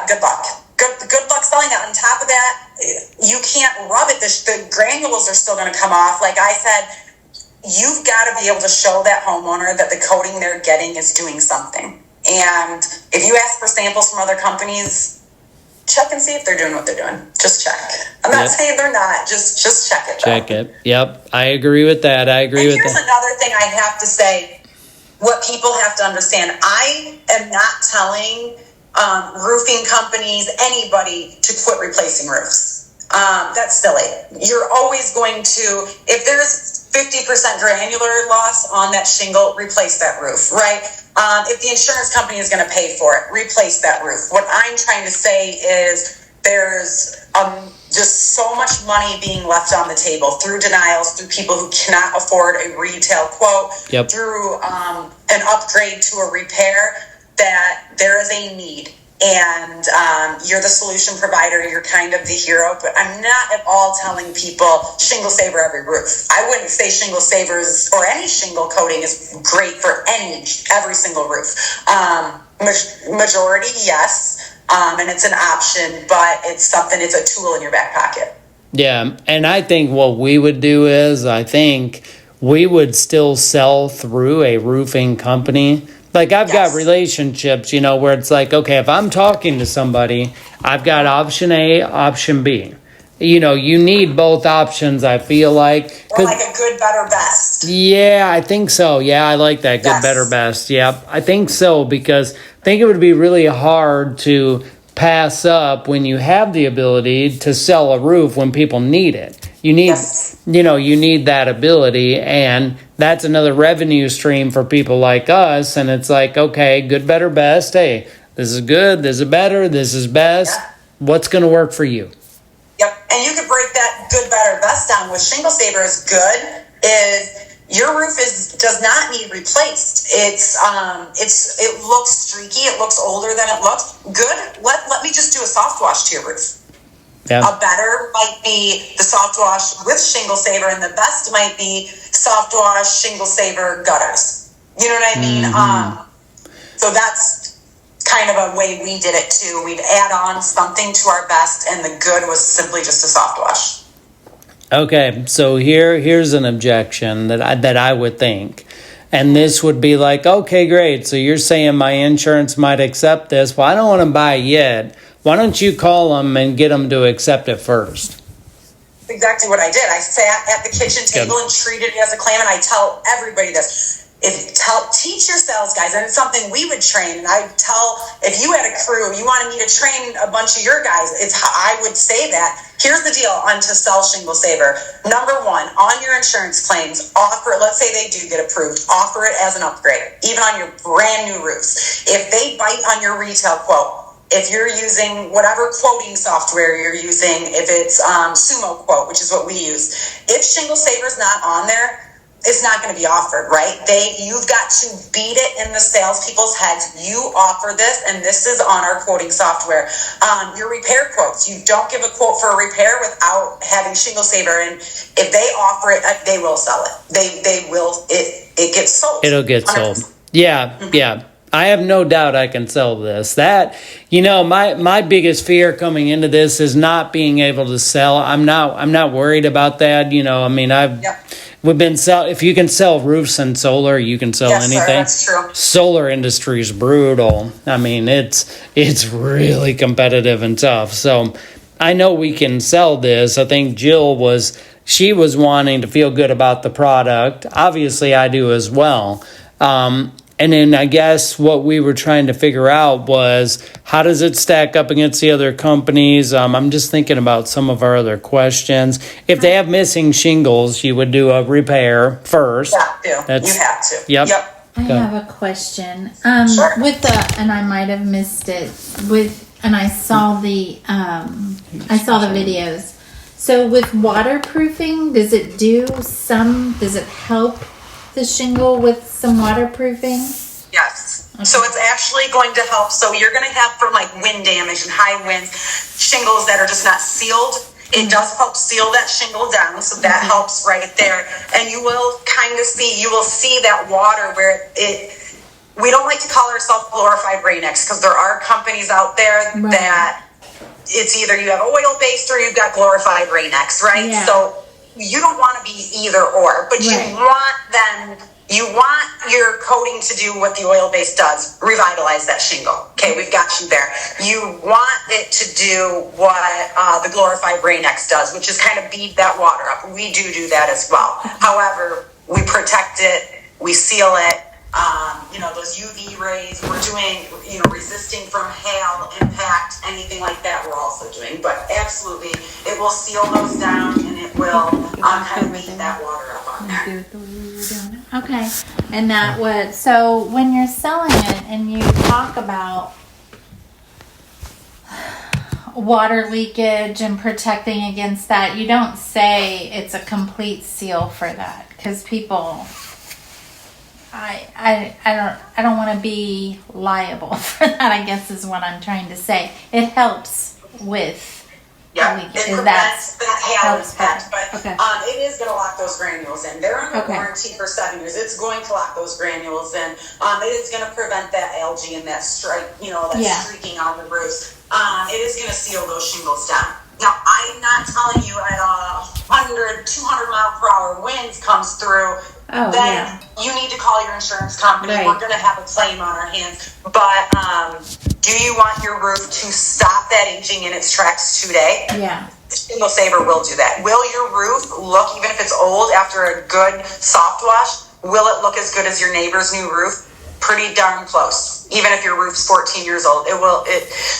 good luck. Good luck selling that. On top of that, you can't rub it. The granules are still going to come off. Like I said, you've got to be able to show that homeowner that the coating they're getting is doing something. And if you ask for samples from other companies, check and see if they're doing what they're doing. Just check. I'm not saying they're not. Just check it. Check it. Yep. I agree with that. Here's another thing I have to say. What people have to understand, I am not telling roofing companies, anybody, to quit replacing roofs. That's silly. You're always going to, if there's 50% granular loss on that shingle, replace that roof, right? If the insurance company is going to pay for it, replace that roof. What I'm trying to say is there's just so much money being left on the table through denials, through people who cannot afford a retail quote, through an upgrade to a repair, that there is a need. And you're the solution provider, you're kind of the hero, but I'm not at all telling people shingle saver every roof. I wouldn't say shingle savers or any shingle coating is great for every single roof. Majority, yes. And it's an option, but it's a tool in your back pocket. Yeah, and I think what we would do is, I think we would still sell through a roofing company. Like I've got relationships, where it's like, okay, if I'm talking to somebody, I've got option A, option B. You need both options, I feel like. Or like a good, better, best. Yeah, I think so. Yeah, I like that. Good, better, best. Yeah, I think so, because I think it would be really hard to pass up when you have the ability to sell a roof when people need it. You need, you need that ability, and that's another revenue stream for people like us. And it's like, okay, good, better, best. Hey, this is good, this is better, this is best. Yeah. What's going to work for you? Yep, and you could break that good, better, best down with Shingle Saver. Is good is your roof does not need replaced. It looks streaky, it looks older than it looks. Good. Let me just do a soft wash to your roof. Yeah. A better might be the soft wash with Shingle Saver, and the best might be soft wash Shingle Saver gutters. You know what I mean? Mm-hmm. So that's kind of a way we did it too. We'd add on something to our best, and the good was simply just a soft wash. Okay, so here's an objection that I would think. And this would be like, okay, great. So you're saying my insurance might accept this. Well, I don't want to buy it yet. Why don't you call them and get them to accept it first? Exactly what I did. I sat at the kitchen table and treated it as a claim, and I tell everybody this. Teach your sales guys, and it's something we would train. And I tell, if you had a crew, you wanted me to train a bunch of your guys, it's how I would say that. Here's the deal on to sell Shingle Saver. Number one, on your insurance claims, offer, let's say they do get approved, offer it as an upgrade, even on your brand new roofs. If they bite on your retail quote, if you're using whatever quoting software you're using, if it's Sumo Quote, which is what we use, if Shingle Saver's not on there, it's not going to be offered, right? You've got to beat it in the salespeople's heads. You offer this, and this is on our quoting software. Your repair quotes, you don't give a quote for a repair without having Shingle Saver, and if they offer it, they will sell it. They will. It gets sold. It'll get 100%. Sold. Yeah, mm-hmm. Yeah. I have no doubt I can sell this. My biggest fear coming into this is not being able to sell. I'm not worried about that. we've been if you can sell roofs and solar, you can sell anything. Sir, that's true. Solar industry is brutal. I mean, it's really competitive and tough. So I know we can sell this. I think Jill was wanting to feel good about the product. Obviously, I do as well. And then I guess what we were trying to figure out was, how does it stack up against the other companies? I'm just thinking about some of our other questions. If they have missing shingles, you would do a repair first. You have to. Yep. I have a question. Sure. With and I might have missed it. And I saw the videos. So with waterproofing, does it help the shingle with some waterproofing? Yes. Okay. So it's actually going to help. So you're going to have, for like wind damage and high winds, shingles that are just not sealed. It does help seal that shingle down, so that helps right there. And you will see that water where we don't like to call ourselves glorified Rain-X, because there are companies out there that it's either you have oil-based or you've got glorified Rain-X, right? Yeah. So you don't want to be either or, but you want your coating to do what the oil-based does, revitalize that shingle. Okay, we've got you there. You want it to do what the glorified Rain-X does, which is kind of bead that water up. We do that as well. However, we protect it, we seal it. Those UV rays, we're doing, resisting from hail, impact, anything like that we're also doing. But absolutely, it will seal those down, and it will kind of beat that water up on there. Okay. And so when you're selling it and you talk about water leakage and protecting against that, you don't say it's a complete seal for that, because people... I don't want to be liable for that, I guess is what I'm trying to say. It helps with it prevents that hail impact, but it is going to lock those granules in. They're under warranty for 7 years. It's going to lock those granules in. It is going to prevent that algae and that streaking on the roofs. It is going to seal those shingles down. Now, I'm not telling you at 100, 200 mile per hour winds comes through, you need to call your insurance company. Right. We're going to have a claim on our hands. But do you want your roof to stop that aging in its tracks today? Yeah. Shingle Saver will do that. Will your roof look, even if it's old, after a good soft wash, will it look as good as your neighbor's new roof? Pretty darn close. Even if your roof's 14 years old, it will.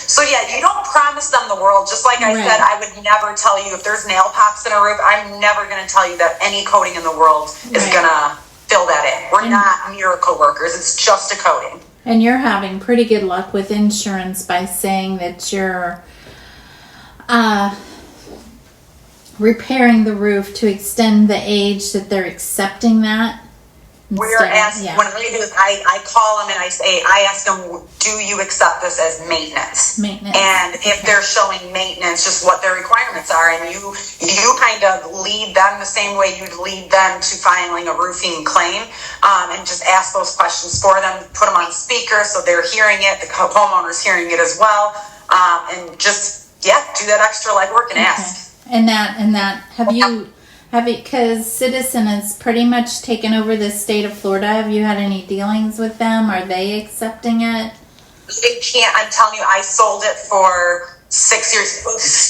So you don't promise them the world. Just like I said, I would never tell you if there's nail pops in a roof. I'm never going to tell you that any coating in the world is going to fill that in. We're not miracle workers. It's just a coating. And you're having pretty good luck with insurance by saying that you're repairing the roof to extend the age, that they're accepting that. We're asked, when we do this, I call them and I ask them, do you accept this as maintenance? And if they're showing maintenance, just what their requirements are. And you kind of lead them the same way you'd lead them to filing a roofing claim, and just ask those questions for them, put them on speaker so they're hearing it, the homeowner's hearing it as well, and just, do that extra legwork and ask. And that, because Citizen has pretty much taken over the state of Florida. Have you had any dealings with them? Are they accepting it? It can't. I'm telling you, I sold it for 6 years.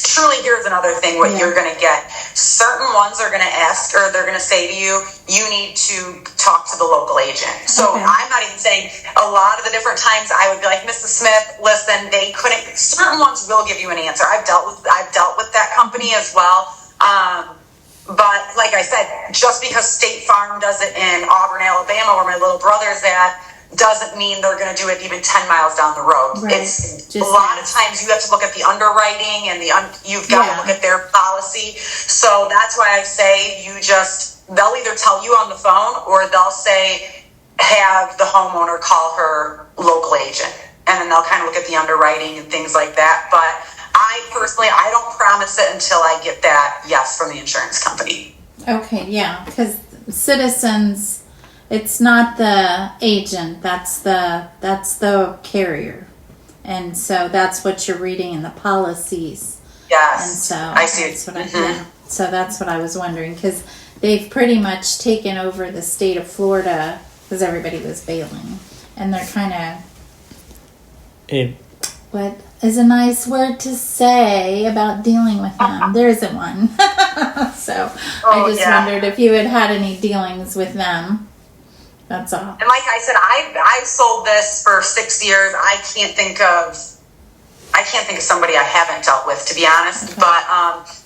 Truly, here's another thing, what you're going to get. Certain ones are going to ask, or they're going to say to you, you need to talk to the local agent. So I'm not even saying, a lot of the different times I would be like, Mrs. Smith, listen, they couldn't. Certain ones will give you an answer. I've dealt with that company as well. But like I said, just because State Farm does it in Auburn, Alabama, where my little brother's at, doesn't mean they're going to do it even 10 miles down the road. Right. It's just a lot of times you have to look at the underwriting and you've got to look at their policy. So that's why I say they'll either tell you on the phone or they'll say, have the homeowner call her local agent. And then they'll kind of look at the underwriting and things like that. But I personally, I don't promise it until I get that yes from the insurance company. Okay, yeah, because Citizens, it's not the agent, that's the carrier, and so that's what you're reading in the policies. Yes, and so I see. That's what so that's what I was wondering, because they've pretty much taken over the state of Florida because everybody was bailing, and they're kind of what is a nice word to say about dealing with them? There isn't one. So I just wondered if you had any dealings with them. That's all. And like I said, I've sold this for 6 years. I can't think of somebody I haven't dealt with, to be honest. Okay. But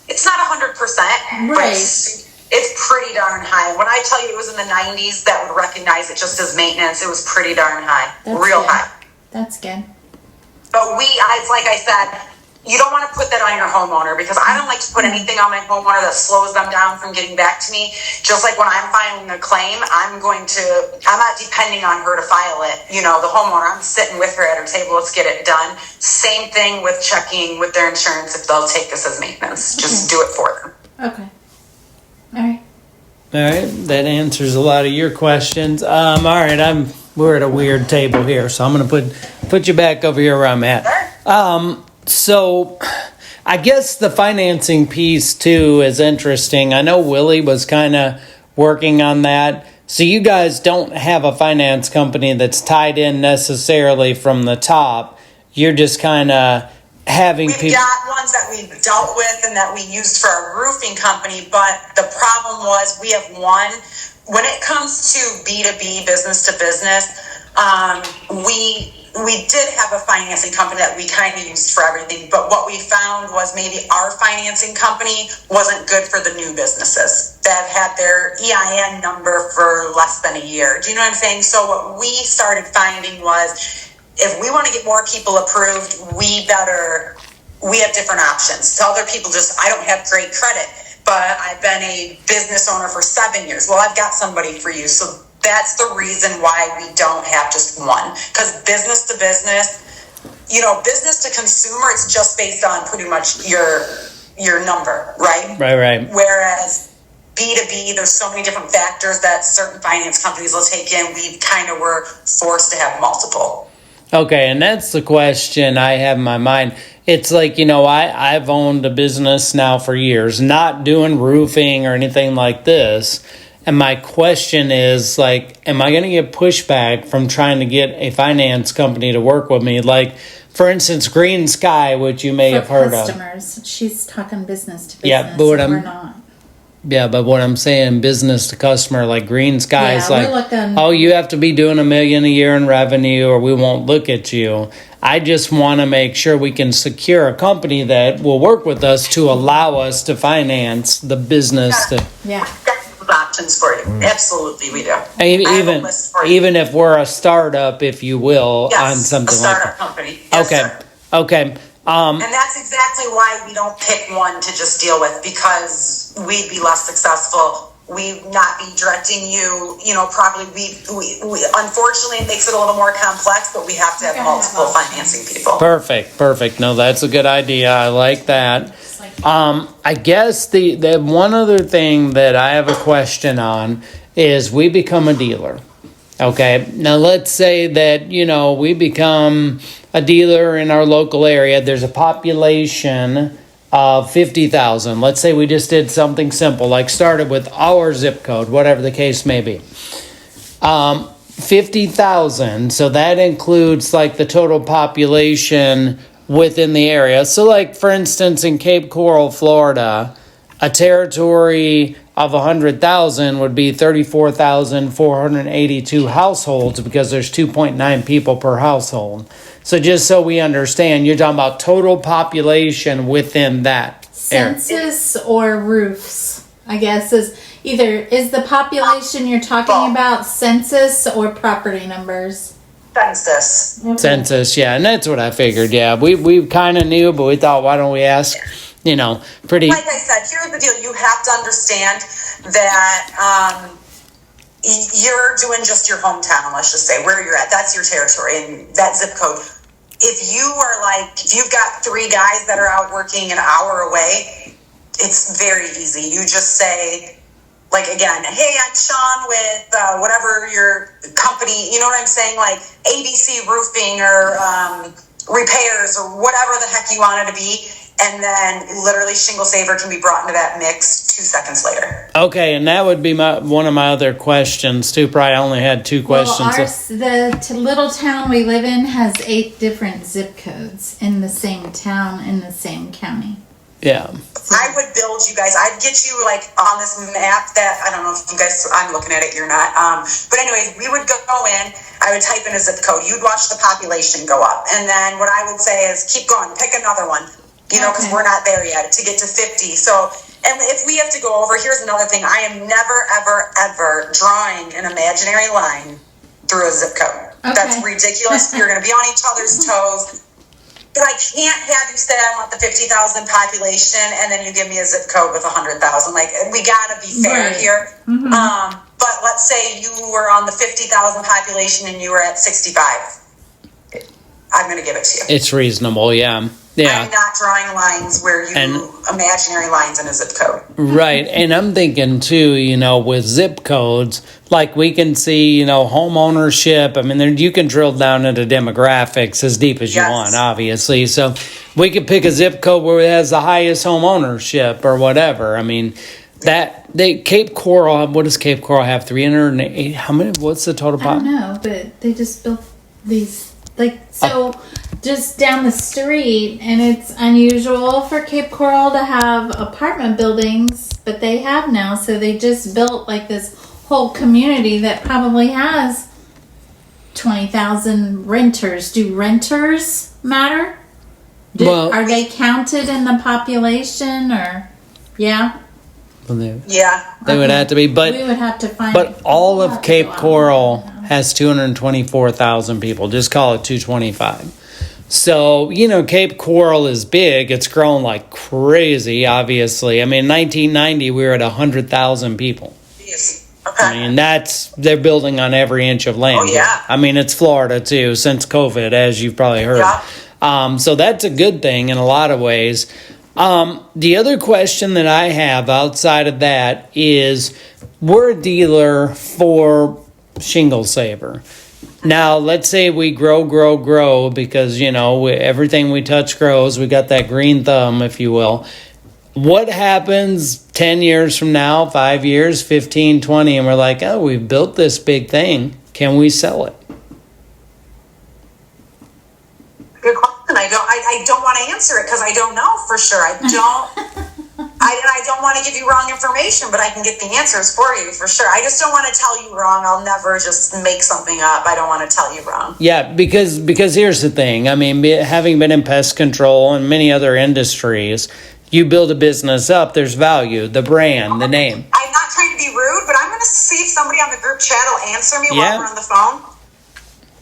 it's not 100%. Right. It's pretty darn high. When I tell you it was in the 90s that would recognize it just as maintenance, it was pretty darn high. That's real good. high. That's good. But like I said, you don't want to put that on your homeowner, because I don't like to put anything on my homeowner that slows them down from getting back to me. Just like when I'm filing a claim, I'm not depending on her to file it. You know, the homeowner, I'm sitting with her at her table. Let's get it done. Same thing with checking with their insurance if they'll take this as maintenance. Okay. Just do it for them. Okay. All right. That answers a lot of your questions. All right, we're at a weird table here, so I'm going to put you back over here where I'm at. Sure. So I guess the financing piece too is interesting. I know Willie was kind of working on that. So you guys don't have a finance company that's tied in necessarily from the top. You're just kind of having We've got ones that we've dealt with and that we used for our roofing company, but the problem was we have one. When it comes to B2B, business to business, we did have a financing company that we kind of used for everything, but what we found was maybe our financing company wasn't good for the new businesses that had their EIN number for less than a year. Do you know what I'm saying? So what we started finding was, if we want to get more people approved, we have different options. To other people, I don't have great credit, but I've been a business owner for 7 years. Well, I've got somebody for you. So that's the reason why we don't have just one. Because business to business, business to consumer, it's just based on pretty much your number, right? Right. Whereas B2B, there's so many different factors that certain finance companies will take in. We kind of were forced to have multiple. Okay, and that's the question I have in my mind. It's like, I've owned a business now for years, not doing roofing or anything like this. And my question is, am I going to get pushback from trying to get a finance company to work with me? Like, for instance, Green Sky, which you may have heard of. Customers. She's talking business to business. Yeah, but we're not. Yeah, but what I'm saying, business to customer, like Green Sky is you have to be doing $1 million a year in revenue or we won't look at you. I just want to make sure we can secure a company that will work with us to allow us to finance the business. Options for you. Absolutely, we do. Even if we're a startup, if you will, on something like that. A startup company. Yes, Okay. And that's exactly why we don't pick one to just deal with, because we'd be less successful. We'd not be directing you, properly. We unfortunately, it makes it a little more complex, but we have to have multiple financing people. Perfect. No, that's a good idea. I like that. I guess the one other thing that I have a question on is we become a dealer. Okay, now let's say that, we become a dealer in our local area. There's a population of 50,000. Let's say we just did something simple, like started with our zip code, whatever the case may be. 50,000, so that includes the total population within the area. So for instance, in Cape Coral, Florida, a territory of 100,000 would be 34,482 households, because there's 2.9 people per household. So just so we understand, you're talking about total population within that area. Census or roofs, I guess, is the population you're talking about census or property numbers? Census. Okay. Census, yeah, and that's what I figured. Yeah, we kind of knew, but we thought, why don't we ask? Pretty. Like I said, here's the deal: you have to understand that you're doing just your hometown. Let's just say where you're at. That's your territory and that zip code. If you've got 3 guys that are out working an hour away, it's very easy. You just say, again, hey, I'm Sean with whatever your company, you know what I'm saying? Like ABC Roofing or repairs or whatever the heck you want it to be. And then literally Shingle Saver can be brought into that mix 2 seconds later. Okay, and that would be one of my other questions too. Probably only had 2 questions. Well, the little town we live in has 8 different zip codes in the same town, in the same county. Yeah. I would build you guys. I'd get you like on this map that, I don't know if you guys, I'm looking at it, you're not. But anyways, we would go in, I would type in a zip code. You'd watch the population go up. And then what I would say is keep going, pick another one, because we're not there yet to get to 50. So, and if we have to go over, here's another thing. I am never, ever, ever drawing an imaginary line through a zip code. Okay. That's ridiculous. You're going to be on each other's toes. But I can't have you say I want the 50,000 population and then you give me a zip code with 100,000. Like, we got to be fair here. Mm-hmm. But let's say you were on the 50,000 population and you were at 65. I'm going to give it to you. It's reasonable, yeah. Yeah. I'm not drawing lines where you imaginary lines in a zip code. Right. And I'm thinking too, with zip codes, like we can see, home ownership. I mean, you can drill down into demographics as deep as you want, obviously. So we could pick a zip code where it has the highest home ownership or whatever. I mean, Cape Coral, what does Cape Coral have? 308? How many? What's the total pop? I don't know, but they just built these. Just down the street, and it's unusual for Cape Coral to have apartment buildings, but they have now, so they just built like this whole community that probably has 20,000 renters. Do renters matter? Are they counted in the population, or yeah? Well, they would have to be, but we would have to find. But all of Cape Coral has 224,000 people. Just call it 225. So, Cape Coral is big. It's grown like crazy, obviously. I mean, in 1990, we were at 100,000 people. Yes. Okay. I mean, they're building on every inch of land. Oh, yeah. I mean, it's Florida, too, since COVID, as you've probably heard. Yeah. So that's a good thing in a lot of ways. The other question that I have outside of that is, we're a dealer for Shingle Saver. Now, let's say we grow because, everything we touch grows. We got that green thumb, if you will. What happens 10 years from now, 5 years, 15, 20, and we're like, oh, we've built this big thing. Can we sell it? Good question. I don't want to answer it because I don't know for sure. I don't want to give you wrong information, but I can get the answers for you for sure. I just don't want to tell you wrong. I'll never just make something up. I don't want to tell you wrong. Yeah, because here's the thing. I mean, having been in pest control and many other industries, you build a business up, there's value, the brand, the name. I'm not trying to be rude, but I'm going to see if somebody on the group chat will answer me while we're on the phone.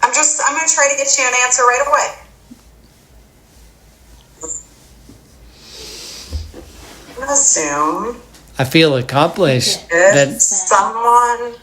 I'm going to try to get you an answer right away. Assume I feel accomplished if someone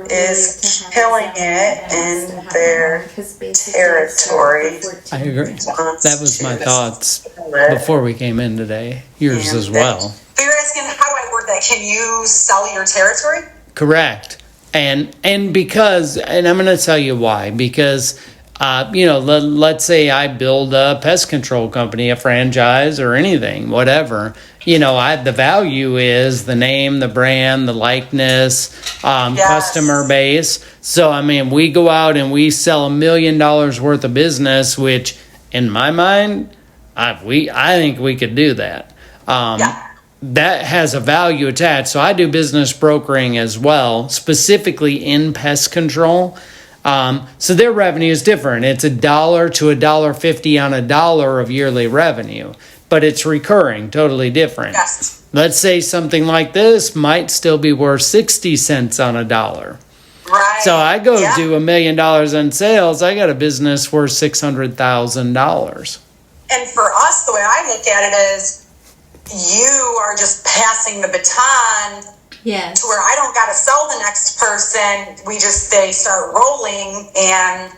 is killing it in their territory. I agree. That was my thoughts before we came in today. Yours as well. So you're asking, how do I word that? Can you sell your territory? Correct. And because, and I'm going to tell you why, because let's say I build a pest control company, a franchise or anything, whatever. The value is the name, the brand, the likeness, customer base. So, I mean, we go out and we sell $1 million worth of business, which in my mind, I think we could do that. That has a value attached. So I do business brokering as well, specifically in pest control. So their revenue is different. It's $1 to $1.50 on $1 of yearly revenue, but it's recurring, totally different. Yes. Let's say something like this might still be worth 60 cents on $1. Right. So I go do $1 million in sales. I got a business worth $600,000. And for us, the way I look at it is, you are just passing the baton. Yes. To where I don't got to sell the next person. They start rolling, and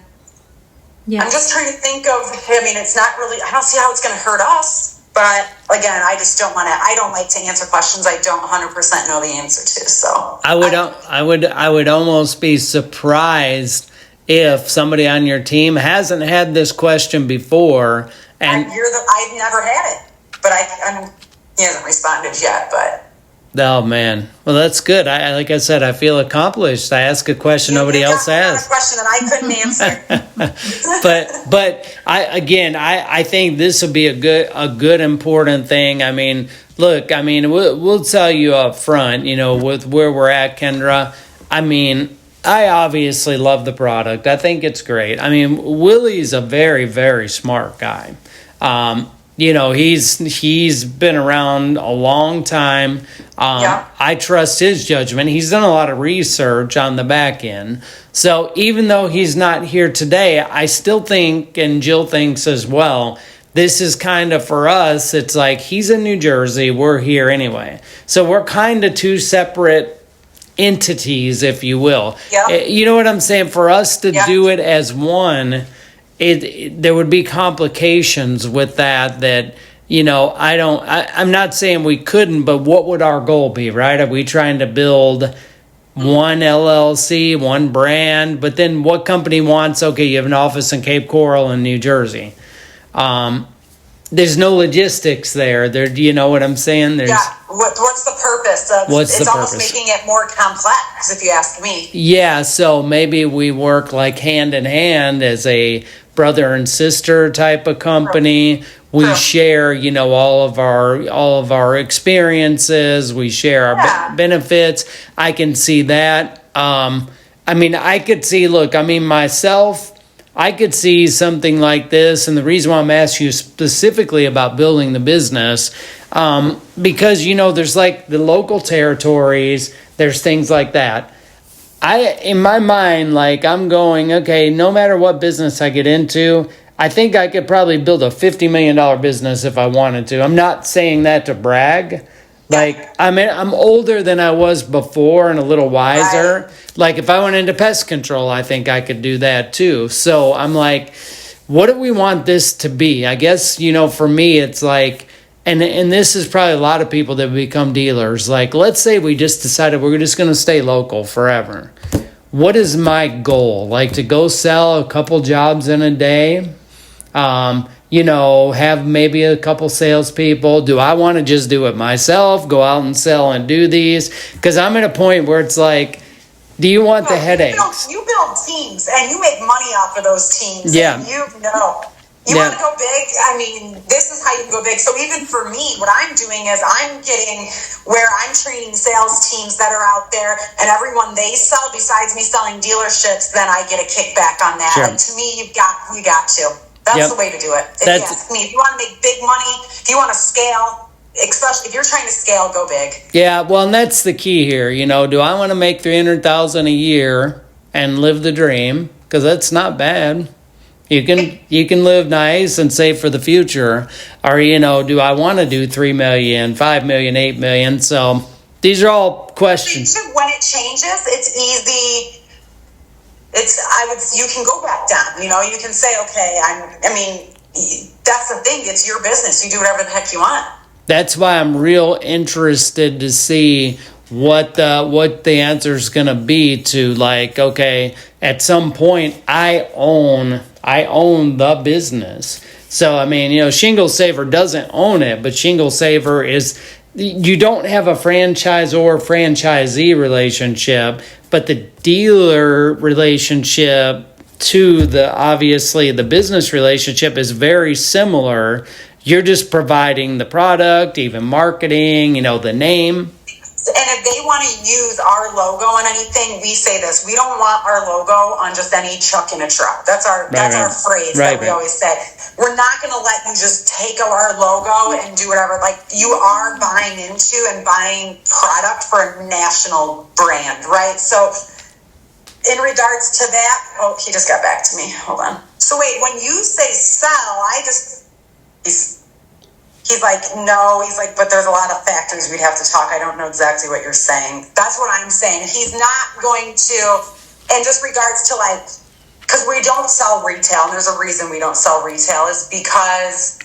I'm just trying to think of, it's not really, I don't see how it's going to hurt us. But again, I just don't want to, I don't like to answer questions I don't 100% know the answer to. So I would almost be surprised if somebody on your team hasn't had this question before. And I've never had it. but he hasn't responded yet, but. Oh man, well that's good. I like I said, I feel accomplished. I asked a question nobody else asked. A question that I couldn't but answer. I think this will be a good important thing. I mean, look, I mean, we'll tell you up front, you know, with where we're at, Kendra. I mean, I obviously love the product. I think it's great. I mean, Willie's a very, very smart guy. You know, he's been around a long time. I trust his judgment. He's done a lot of research on the back end. So even though he's not here today, I still think, and Jill thinks as well, this is kind of for us, it's like he's in New Jersey, we're here anyway. So we're kind of two separate entities, if you will. You know what I'm saying? For us to do it as one, there would be complications with that, you know, I'm not saying we couldn't, but what would our goal be, right? Are we trying to build one LLC, one brand? But then what company wants, okay, you have an office in Cape Coral in New Jersey. There's no logistics there. You know what I'm saying? What's the purpose of it's almost making it more complex, if you ask me. Yeah, so maybe we work like hand in hand as a brother and sister type of company. We share, you know, all of our experiences. We share our benefits. I can see that. I mean, I could see. Look, I mean, myself. I could see something like this, and the reason why I'm asking you specifically about building the business, because, you know, there's like the local territories, there's things like that. In my mind, like I'm going, okay, no matter what business I get into, I think I could probably build a $50 million business if I wanted to. I'm not saying that to brag. Like, I mean, I'm older than I was before and a little wiser. Right. Like, if I went into pest control, I think I could do that too. So I'm like, what do we want this to be? I guess, you know, for me, it's like, and this is probably a lot of people that become dealers. Like, let's say we just decided we're just going to stay local forever. What is my goal? Like, to go sell a couple jobs in a day? You know, have maybe a couple salespeople. Do I want to just do it myself? Go out and sell and do these? Because I'm at a point where it's like, do you want the headaches? You build teams and you make money off of those teams. Yeah. You want to go big? I mean, this is how you go big. So even for me, what I'm doing is I'm getting where I'm training sales teams that are out there, and everyone they sell, besides me selling dealerships, then I get a kickback on that. Sure. Like, to me, you got to. That's the way to do it. If you ask me, if you want to make big money, if you want to scale, especially if you're trying to scale, go big. Yeah, well, and that's the key here. You know, do I want to make $300,000 a year and live the dream? Because that's not bad. You can live nice and save for the future. Or, you know, do I want to do $3 million, $5 million, $8 million? So these are all questions. When it changes, it's easy. You can go back down, you know, you can say, okay, I mean, that's the thing. It's your business. You do whatever the heck you want. That's why I'm real interested to see what the answer is going to be to, like, okay, at some point I own the business. So, I mean, you know, Shingle Saver doesn't own it, but Shingle Saver is, you don't have a franchisor franchisee relationship, but the dealer relationship to obviously the business relationship is very similar. You're just providing the product, even marketing, you know, the name. And if they want to use our logo on anything, we say this: we don't want our logo on just any truck in a truck. That's our phrase that we always say. We're not going to let you just take our logo and do whatever. Like, you are buying into and buying product for a national brand, right? So in regards to that, he just got back to me. Hold on. So wait, when you say sell, He's like, no, but there's a lot of factors we'd have to talk. I don't know exactly what you're saying. That's what I'm saying. He's not going to, and just regards to, like, because we don't sell retail, and there's a reason we don't sell retail, is because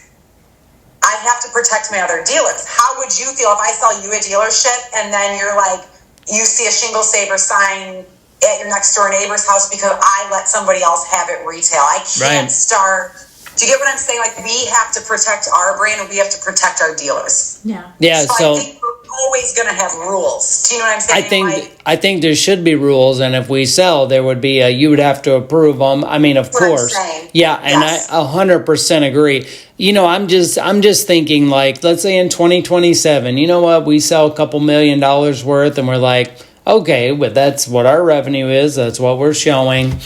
I have to protect my other dealers. How would you feel if I sell you a dealership and then you're like, you see a Shingle Saver sign at your next door neighbor's house because I let somebody else have it retail? I can't start Do you get what I'm saying? Like, we have to protect our brand and we have to protect our dealers. Yeah. Yeah. So I think we're always going to have rules. Do you know what I'm saying? I think there should be rules, and if we sell, there would be you would have to approve them. I mean, of course. Yeah, and yes. I 100% agree. I'm just thinking, like, let's say in 2027, you know what, we sell a couple $1 million worth, and we're like, okay, but that's what our revenue is. That's what we're showing.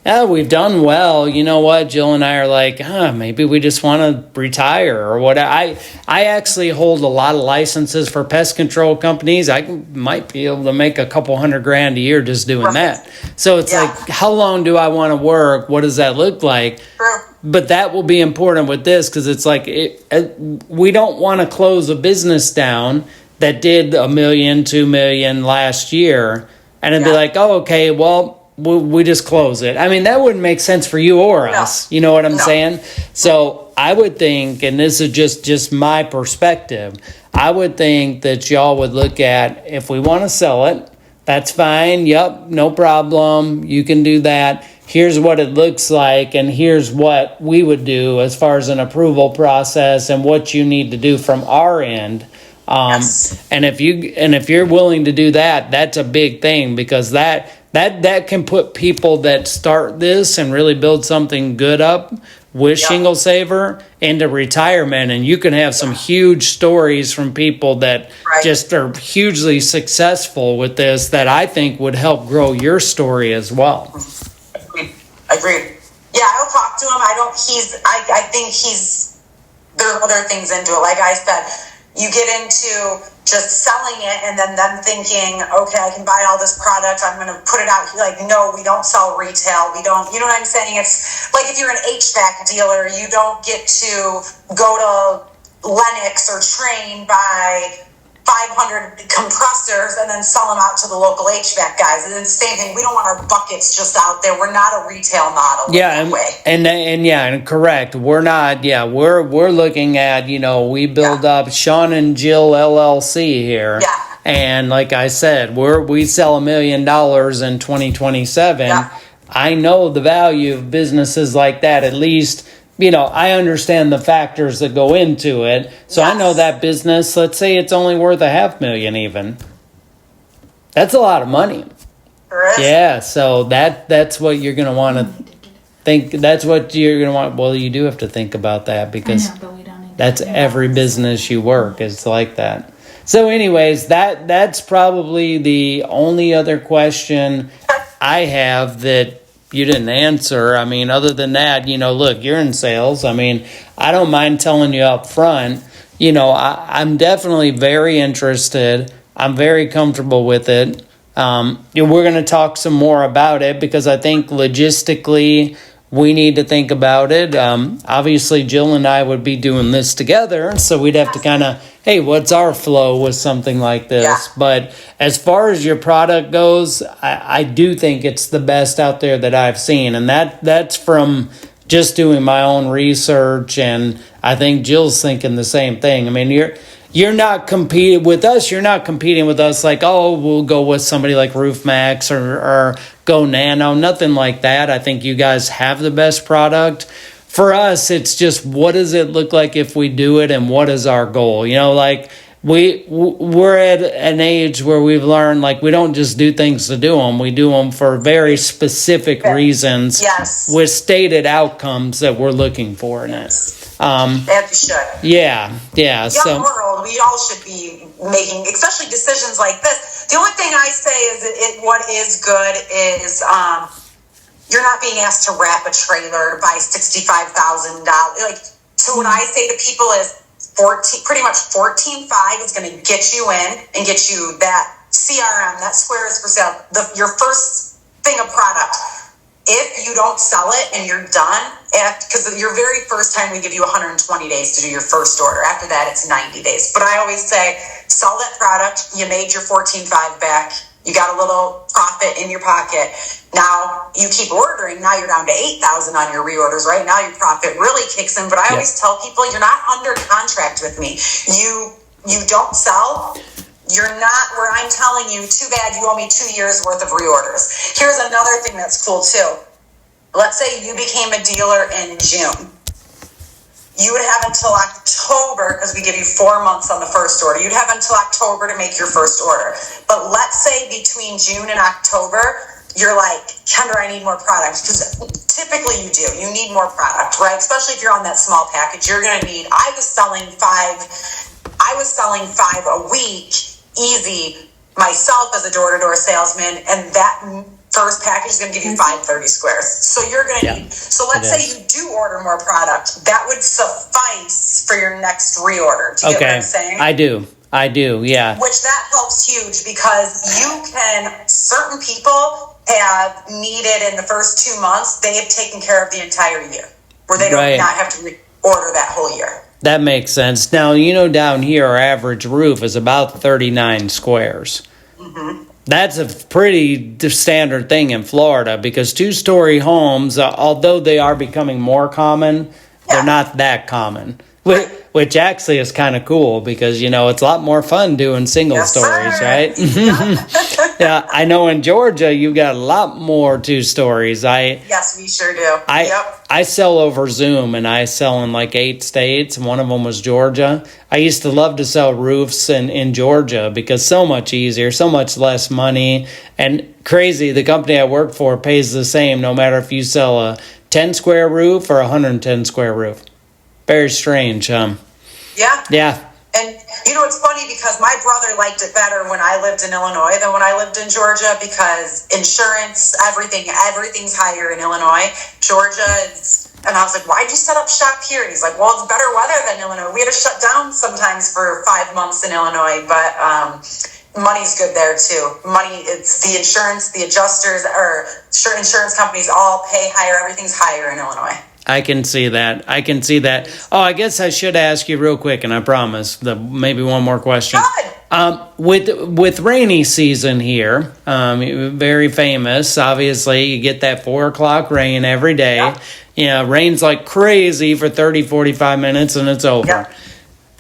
We've done well. You know what? Jill and I are like, maybe we just want to retire or what. I actually hold a lot of licenses for pest control companies. I might be able to make a couple $100,000 a year just doing that. So it's like, how long do I want to work? What does that look like? But that will be important with this, because it's like we don't want to close a business down that did $1 million, $2 million last year, and it'd be like, oh, okay, well, we just close it. I mean, that wouldn't make sense for you or us. You know what I'm saying? So I would think, and this is just my perspective, I would think that y'all would look at, if we want to sell it, that's fine. Yep, no problem. You can do that. Here's what it looks like, and here's what we would do as far as an approval process and what you need to do from our end. And if you're willing to do that, that's a big thing, because that can put people that start this and really build something good up with Shingle Saver into retirement. And you can have some huge stories from people that just are hugely successful with this, that I think would help grow your story as well. Agreed. Yeah, I'll talk to him. I think there are other things into it. Like I said, you get into just selling it and then them thinking, okay, I can buy all this product, I'm going to put it out here. Like, no, we don't sell retail. We don't, you know what I'm saying? It's like, if you're an HVAC dealer, you don't get to go to Lennox or Train, buy 500 compressors and then sell them out to the local HVAC guys. And then same thing, we don't want our buckets just out there. We're not a retail model. And correct. We're not. Yeah, we're looking at, we build up Sean and Jill LLC here. Yeah. And like I said, we sell $1 million in 2027. Yeah. I know the value of businesses like that, at least. I understand the factors that go into it. So I know that business, let's say it's only worth $500,000 even. That's a lot of money. Yeah, so that's what you're going to want to think. That's what you're going to want. Well, you do have to think about that, because that's every business you work is like that. So anyways, that's probably the only other question I have that you didn't answer. I mean, other than that, look, you're in sales. I mean, I don't mind telling you up front, I'm definitely very interested. I'm very comfortable with it. We're going to talk some more about it, because I think logistically we need to think about it. Obviously, Jill and I would be doing this together, so we'd have to kind of, hey, what's our flow with something like this? Yeah. But as far as your product goes, I do think it's the best out there that I've seen. And that's from just doing my own research. And I think Jill's thinking the same thing. I mean, you're not competing with us. You're not competing with us like, oh, we'll go with somebody like Roof Max or Go Nano. Nothing like that. I think you guys have the best product. For us, it's just, what does it look like if we do it, and what is our goal? Like, we're at an age where we've learned, like, we don't just do things to do them. We do them for very specific reasons with stated outcomes that we're looking for in it. As you should. Yeah. Young world, we all should be making, especially decisions like this. The only thing I say is what is good is you're not being asked to wrap a trailer to buy $65,000. Like, so what I say to people is pretty much 14.5 is going to get you in and get you that CRM, that squares for sale, your first thing of product. If you don't sell it and you're done, because your very first time we give you 120 days to do your first order. After that, it's 90 days. But I always say, sell that product. You made your 14.5 back. You got a little profit in your pocket. Now you keep ordering. Now you're down to 8,000 on your reorders. Right now your profit really kicks in. But I always tell people, you're not under contract with me. You don't sell. You're not where I'm telling you, too bad, you owe me 2 years worth of reorders. Here's another thing that's cool too. Let's say you became a dealer in June. you would have until October, because we give you 4 months on the first order. You'd have until October to make your first order. But let's say between June and October, you're like, Kendra, I need more product. Because typically you do. You need more product, right? Especially if you're on that small package. You're going to need, I was selling five a week, easy, myself as a door-to-door salesman, and that first package is going to give you 530 squares. So you're going to need, so let's say you do order more product. That would suffice for your next reorder. Do you get what I'm saying? I do, yeah. Which that helps huge, because certain people have needed in the first 2 months, they have taken care of the entire year, where they don't not have to reorder that whole year. That makes sense. Now, down here, our average roof is about 39 squares. Mm-hmm. That's a pretty standard thing in Florida, because two-story homes, although they are becoming more common, they're not that common. Which actually is kind of cool, because, it's a lot more fun doing single stories, right? Yeah, I know in Georgia, you've got a lot more two stories. Yes, we sure do. I sell over Zoom, and I sell in like 8 states, and one of them was Georgia. I used to love to sell roofs in Georgia, because so much easier, so much less money, and crazy, the company I work for pays the same no matter if you sell a 10-square roof or a 110-square roof. Very strange, Yeah. Yeah. And, it's funny, because my brother liked it better when I lived in Illinois than when I lived in Georgia, because insurance, everything's higher in Illinois. Georgia is, and I was like, why'd you set up shop here? And he's like, well, it's better weather than Illinois. We had to shut down sometimes for 5 months in Illinois, but money's good there too. It's the insurance, the adjusters, or insurance companies all pay higher. Everything's higher in Illinois. I can see that. Oh, I guess I should ask you real quick, and I promise, maybe one more question. With rainy season here, very famous, obviously, you get that 4 o'clock rain every day. Yeah. Rains like crazy for 30, 45 minutes, and it's over. Yeah.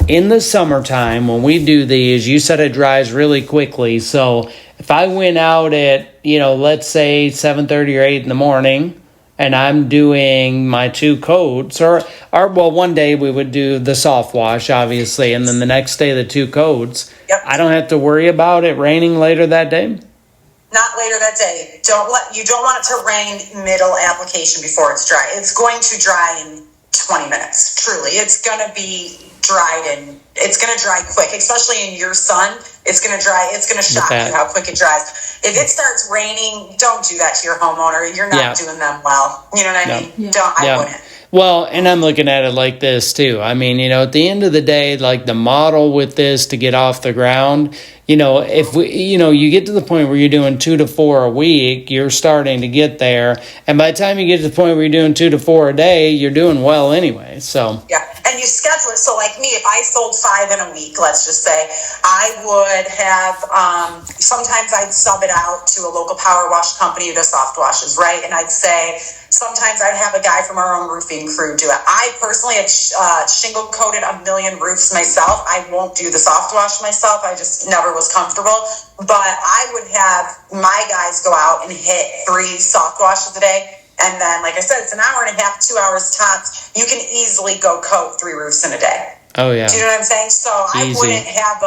In the summertime, when we do these, you said it dries really quickly. So if I went out at, let's say 7:30 or 8 in the morning, and I'm doing my 2 coats, or one day we would do the soft wash, obviously, and then the next day the 2 coats. Yep. I don't have to worry about it raining later that day? Not later that day. You don't want it to rain middle application before it's dry. It's going to dry in 20 minutes, truly. It's going to be dried, and it's going to dry quick, especially in your sun. It's going to dry. It's going to shock you how quick it dries. If it starts raining, don't do that to your homeowner. You're not doing them well. You know what I mean? Yeah. I wouldn't. Well, and I'm looking at it like this too. I mean, at the end of the day, like the model with this to get off the ground, if we, you get to the point where you're doing 2 to 4 a week, you're starting to get there. And by the time you get to the point where you're doing 2 to 4 a day, you're doing well anyway. So yeah, and you schedule it. So like me, if I sold 5 in a week, let's just say, I would have, sometimes I'd sub it out to a local power wash company who does soft washes, right? And I'd say, sometimes I'd have a guy from our own roofing crew do it. I personally have shingle coated a million roofs myself. I won't do the soft wash myself. I just never was comfortable. But I would have my guys go out and hit 3 soft washes a day. And then, like I said, it's an hour and a half, 2 hours tops. You can easily go coat 3 roofs in a day. Oh, yeah. Do you know what I'm saying? So I wouldn't have,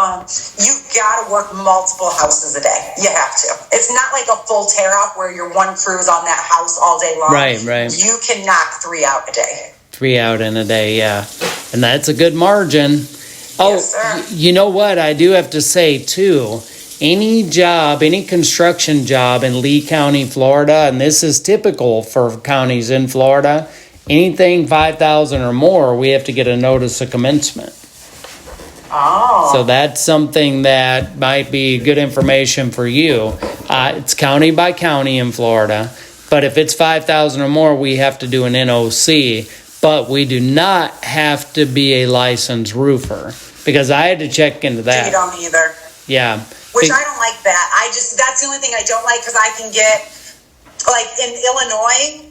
you've got to work multiple houses a day. You have to. It's not like a full tear off where your one crew is on that house all day long. Right. You can knock 3 out a day. 3 out in a day, yeah. And that's a good margin. Oh, yes, sir. You know what? I do have to say, too, any construction job in Lee County, Florida, and this is typical for counties in Florida, anything 5,000 or more, we have to get a notice of commencement. Oh. So that's something that might be good information for you. It's county by county in Florida, but if it's 5,000 or more, we have to do an NOC, but we do not have to be a licensed roofer, because I had to check into that. You don't either. Yeah. Which I don't like that. That's the only thing I don't like, because I can get, like in Illinois,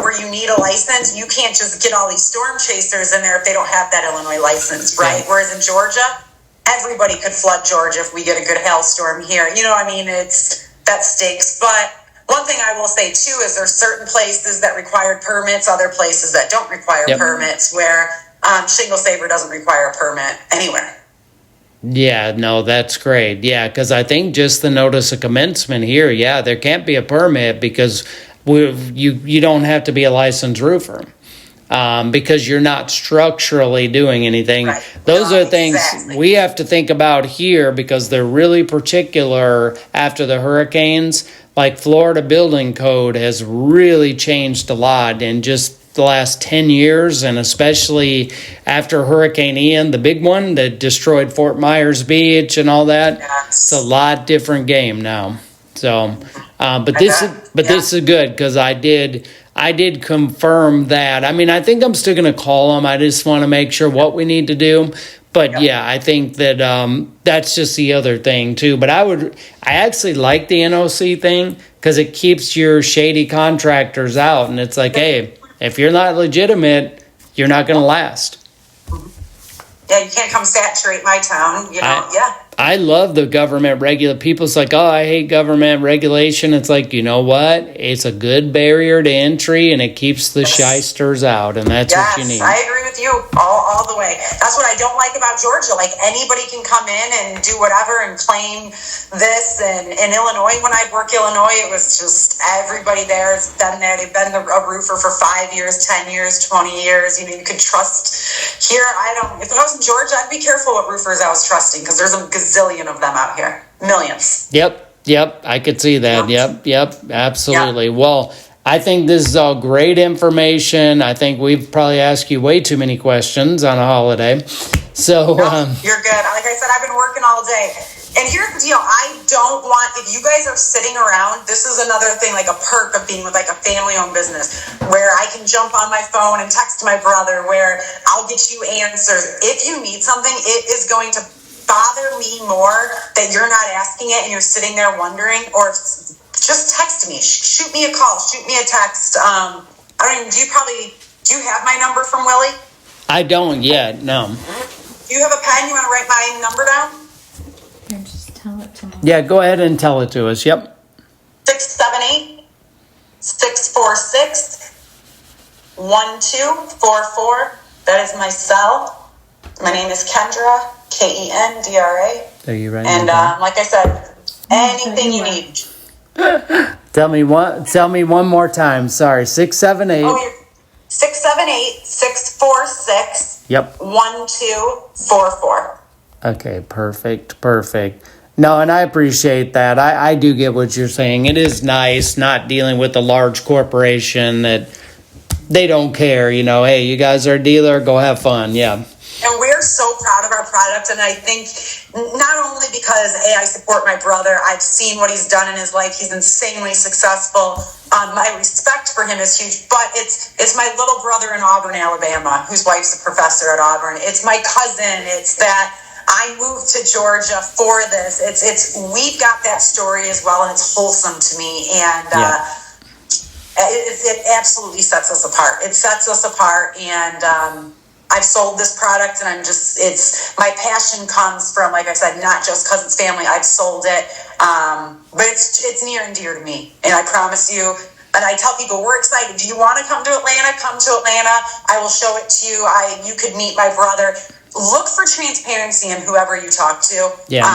where you need a license, you can't just get all these storm chasers in there if they don't have that Illinois license, right? Yeah. Whereas in Georgia, everybody could flood Georgia if we get a good hailstorm here. You know what I mean? That stinks. But one thing I will say too is there's certain places that require permits, other places that don't require permits, where Shingle Saver doesn't require a permit anywhere. Yeah, no, that's great. Yeah, because I think just the notice of commencement here, yeah, there can't be a permit because you don't have to be a licensed roofer. Because you're not structurally doing anything. Right. Those No, are things exactly. we have to think about here because they're really particular after the hurricanes. Like Florida building code has really changed a lot in just the last 10 years, and especially after Hurricane Ian, the big one that destroyed Fort Myers Beach and all that. Yes. It's a lot different game now. So, but this is good because I did confirm that. I mean, I think I'm still going to call them. I just want to make sure what we need to do. But yeah, I think that that's just the other thing too. But I actually like the NOC thing because it keeps your shady contractors out. And it's like, hey, if you're not legitimate, you're not going to last. Yeah, you can't come saturate my town, I love the government People's like, oh, I hate government regulation. It's like, you know what? It's a good barrier to entry, and it keeps the shysters out, and that's what you need. Yes, I agree with you all the way. That's what I don't like about Georgia. Like, anybody can come in and do whatever and claim this. And in Illinois, when I work Illinois, it was just everybody there has been there. They've been a roofer for 5 years, 10 years, 20 years. You could trust. Here, if I was in Georgia, I'd be careful what roofers I was trusting because there's a gazillion of them out here. Millions. Yep. I could see that. Yep. Absolutely. Yep. Well, I think this is all great information. I think we've probably asked you way too many questions on a holiday. So you're good. Like I said, I've been working all day. And here's the deal. I don't want, if you guys are sitting around, this is another thing, like a perk of being with like a family-owned business where I can jump on my phone and text my brother where I'll get you answers. If you need something, it is going to bother me more that you're not asking it and you're sitting there wondering, or just text me, shoot me a call, shoot me a text. Do you have my number from Willie? I don't yet, no. Do you have a pen? You want to write my number down? Here, just tell it to me. Yeah, go ahead and tell it to us. Yep. 678-646-1244. That is my cell. My name is Kendra, Kendra. There you right. And like I said, anything you need. Tell me one more time. Sorry, 678. Oh, 678-646. Yep. 1244. Okay, perfect. No, and I appreciate that. I do get what you're saying. It is nice not dealing with a large corporation that they don't care. Hey, you guys are a dealer, go have fun. Yeah. And we're so proud of our product. And I think not only because, I support my brother, I've seen what he's done in his life. He's insanely successful. My respect for him is huge. But it's my little brother in Auburn, Alabama, whose wife's a professor at Auburn. It's my cousin. It's that I moved to Georgia for this. We've got that story as well, and it's wholesome to me. And it absolutely sets us apart. It sets us apart, and I've sold this product, and my passion comes from, like I said, not just because it's family. I've sold it, but it's near and dear to me. And I promise you, and I tell people, we're excited. Do you want to come to Atlanta? Come to Atlanta. I will show it to you. You could meet my brother. Look for transparency in whoever you talk to. Yeah.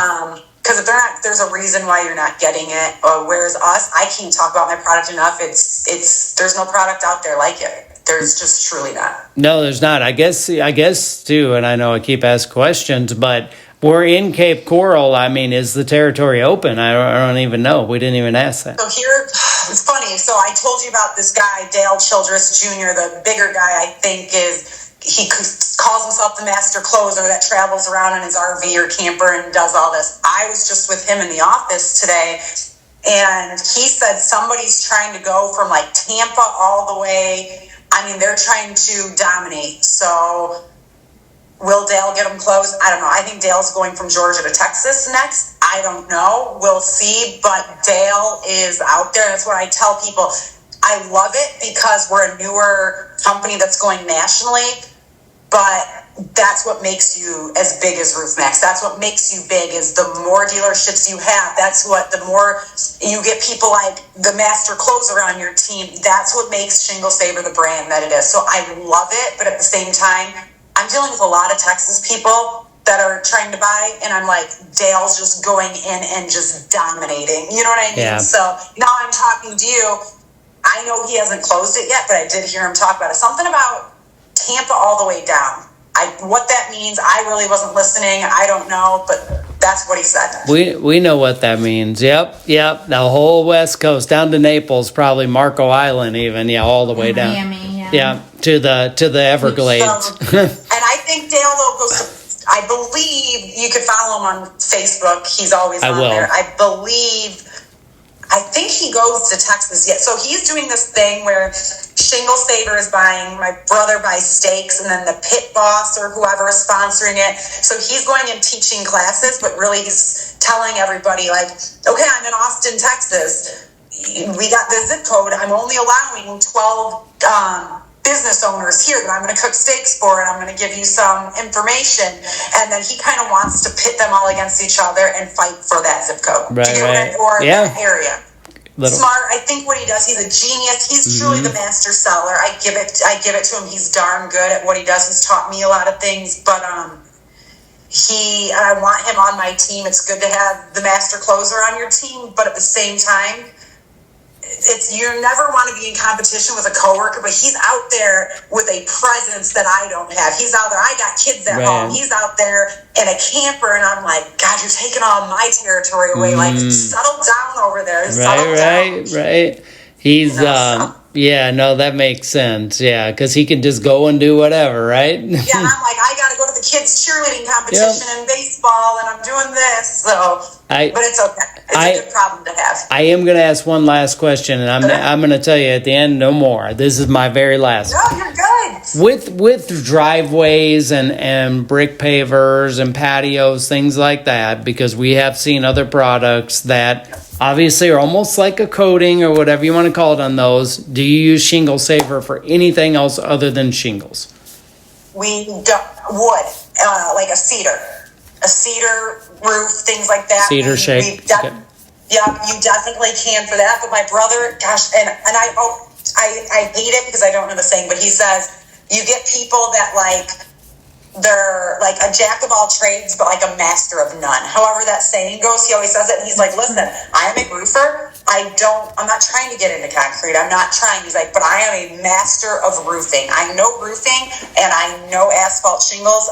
Because if there's a reason why you're not getting it. Whereas us, I can't talk about my product enough. There's no product out there like it. There's just truly not. No, there's not. I guess too, and I know I keep asking questions, but we're in Cape Coral. I mean, is the territory open? I don't even know. We didn't even ask that. So here, it's funny. So I told you about this guy, Dale Childress Jr., the bigger guy, I think he calls himself the master closer that travels around in his RV or camper and does all this. I was just with him in the office today, and he said somebody's trying to go from like Tampa all the way. I mean, they're trying to dominate. So will Dale get them closed? I don't know. I think Dale's going from Georgia to Texas next. I don't know. We'll see. But Dale is out there. That's what I tell people. I love it because we're a newer company that's going nationally, but that's what makes you as big as RoofMax. That's what makes you big is the more dealerships you have. The more you get people like the master closer on your team. That's what makes Shingle Saver the brand that it is. So I love it, but at the same time, I'm dealing with a lot of Texas people that are trying to buy, and I'm like, Dale's just going in and just dominating. You know what I mean? Yeah. So now I'm talking to you. I know he hasn't closed it yet, but I did hear him talk about it. Something about Tampa all the way down. What that means, I really wasn't listening. I don't know, but that's what he said. We know what that means. Yep. The whole West Coast down to Naples, probably Marco Island, even. Yeah, all the way down. Miami, Yeah, to the Everglades. So, and I think Dale though goes to, I believe you could follow him on Facebook. He's always on there. I think he goes to Texas yet. So he's doing this thing where Shingle Saver is buying, my brother buys steaks, and then the pit boss or whoever is sponsoring it. So he's going and teaching classes, but really he's telling everybody like, okay, I'm in Austin, Texas. We got the zip code. I'm only allowing 12 business owners here that I'm going to cook steaks for, and I'm going to give you some information. And then he kind of wants to pit them all against each other and fight for that zip code. Right. Or that area. Smart. I think what he does, he's a genius. He's truly the master seller. I give it to him. He's darn good at what he does. He's taught me a lot of things, but I want him on my team. It's good to have the master closer on your team, but at the same time, you never want to be in competition with a coworker, but he's out there with a presence that I don't have. He's out there. I got kids at home. He's out there in a camper, and I'm like, God, you're taking all my territory away. Like, settle down over there. Right. He's yeah, no, that makes sense. Yeah, because he can just go and do whatever, right? Yeah, and I'm like, I got to go to the kids' cheerleading competition and baseball, and I'm doing this. So, but it's okay. It's a good problem to have. I am going to ask one last question, and I'm going to tell you at the end, no more. This is my very last. No, you're good. With driveways and brick pavers and patios, things like that, because we have seen other products that obviously are almost like a coating or whatever you want to call it on those. Do you use Shingle Saver for anything else other than shingles? We wood, like a cedar roof, things like that. Cedar shake. Yeah, you definitely can for that. But my brother, gosh, and I hate it because I don't know the saying, but he says you get people that they're like a jack of all trades, but like a master of none. However that saying goes, he always says it. And he's like, listen, I am a roofer. I'm not trying to get into concrete. I'm not trying. He's like, but I am a master of roofing. I know roofing and I know asphalt shingles.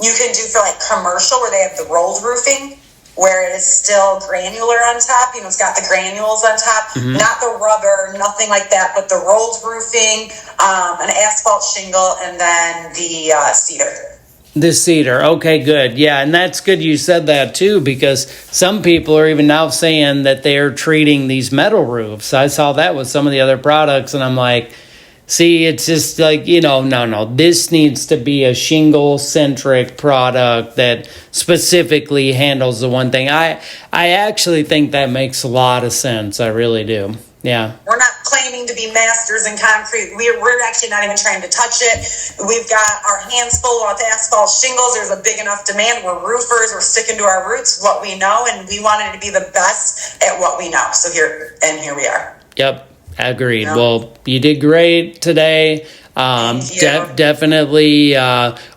You can do for like commercial where they have the rolled roofing, where it is still granular on top. It's got the granules on top, not the rubber, nothing like that, but the rolled roofing, an asphalt shingle, and then the cedar. The cedar. Okay, good. Yeah, and that's good you said that too, because some people are even now saying that they're treating these metal roofs. I saw that with some of the other products, and I'm like, see, it's just like, no. This needs to be a shingle-centric product that specifically handles the one thing. I actually think that makes a lot of sense. I really do. Yeah. We're not claiming to be masters in concrete. We're actually not even trying to touch it. We've got our hands full with asphalt shingles. There's a big enough demand. We're roofers. We're sticking to our roots, what we know, and we wanted to be the best at what we know. So here we are. Yep. Agreed. Yeah. Well, you did great today. Definitely.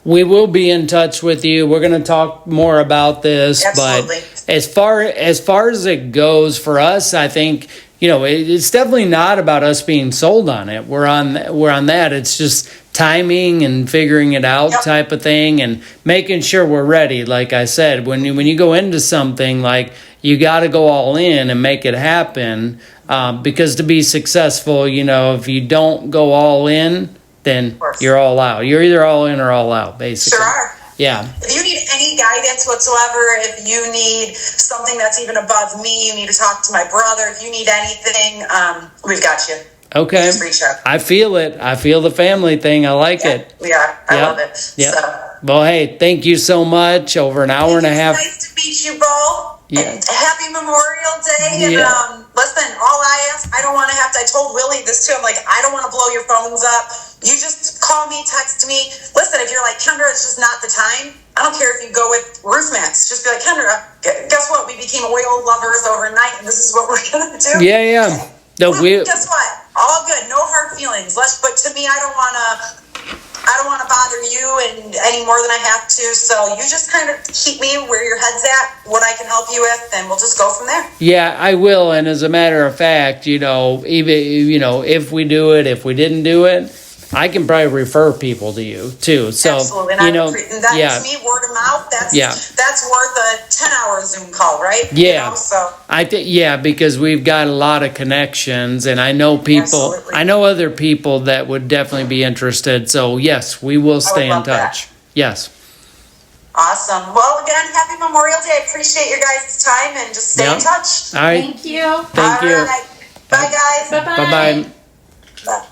We will be in touch with you. We're going to talk more about this. Absolutely. But as far as it goes for us, I think, it's definitely not about us being sold on it. We're on that. It's just timing and figuring it out type of thing and making sure we're ready. Like I said, when you go into something, like, you got to go all in and make it happen. Because to be successful, if you don't go all in, then you're all out. You're either all in or all out, basically. Sure are. Yeah. If you need any guidance whatsoever, if you need something that's even above me, you need to talk to my brother. If you need anything, we've got you. Okay. Just reach out. I feel it. I feel the family thing. I like it. We are. I love it. Yeah. So. Well, hey, thank you so much. Over an hour and a half. Nice to meet you both. Yeah. And happy Memorial Day. And listen, all I ask, I don't want to have to, I told Willie this too. I'm like, I don't want to blow your phones up. You just call me, text me. Listen, if you're like, Kendra, it's just not the time. I don't care if you go with roof mats. Just be like, Kendra, guess what? We became oil lovers overnight, and this is what we're going to do. Yeah. Guess what? All good. No hard feelings. But to me, I don't want to I don't want to bother you and any more than I have to. So you just kind of keep me where your head's at, what I can help you with, and we'll just go from there. Yeah, I will. And as a matter of fact, even if we do it, if we didn't do it, I can probably refer people to you too. So absolutely, and to me, word of mouth. That's worth a 10-hour Zoom call, right? Yeah. So I think because we've got a lot of connections, and I know people. Absolutely. I know other people that would definitely be interested. So yes, we will stay in touch. That. Yes. Awesome. Well, again, happy Memorial Day. I appreciate your guys' time, and just stay in touch. All right. Thank you. Thank you. Right. Bye, guys. Bye-bye. Bye-bye. Bye.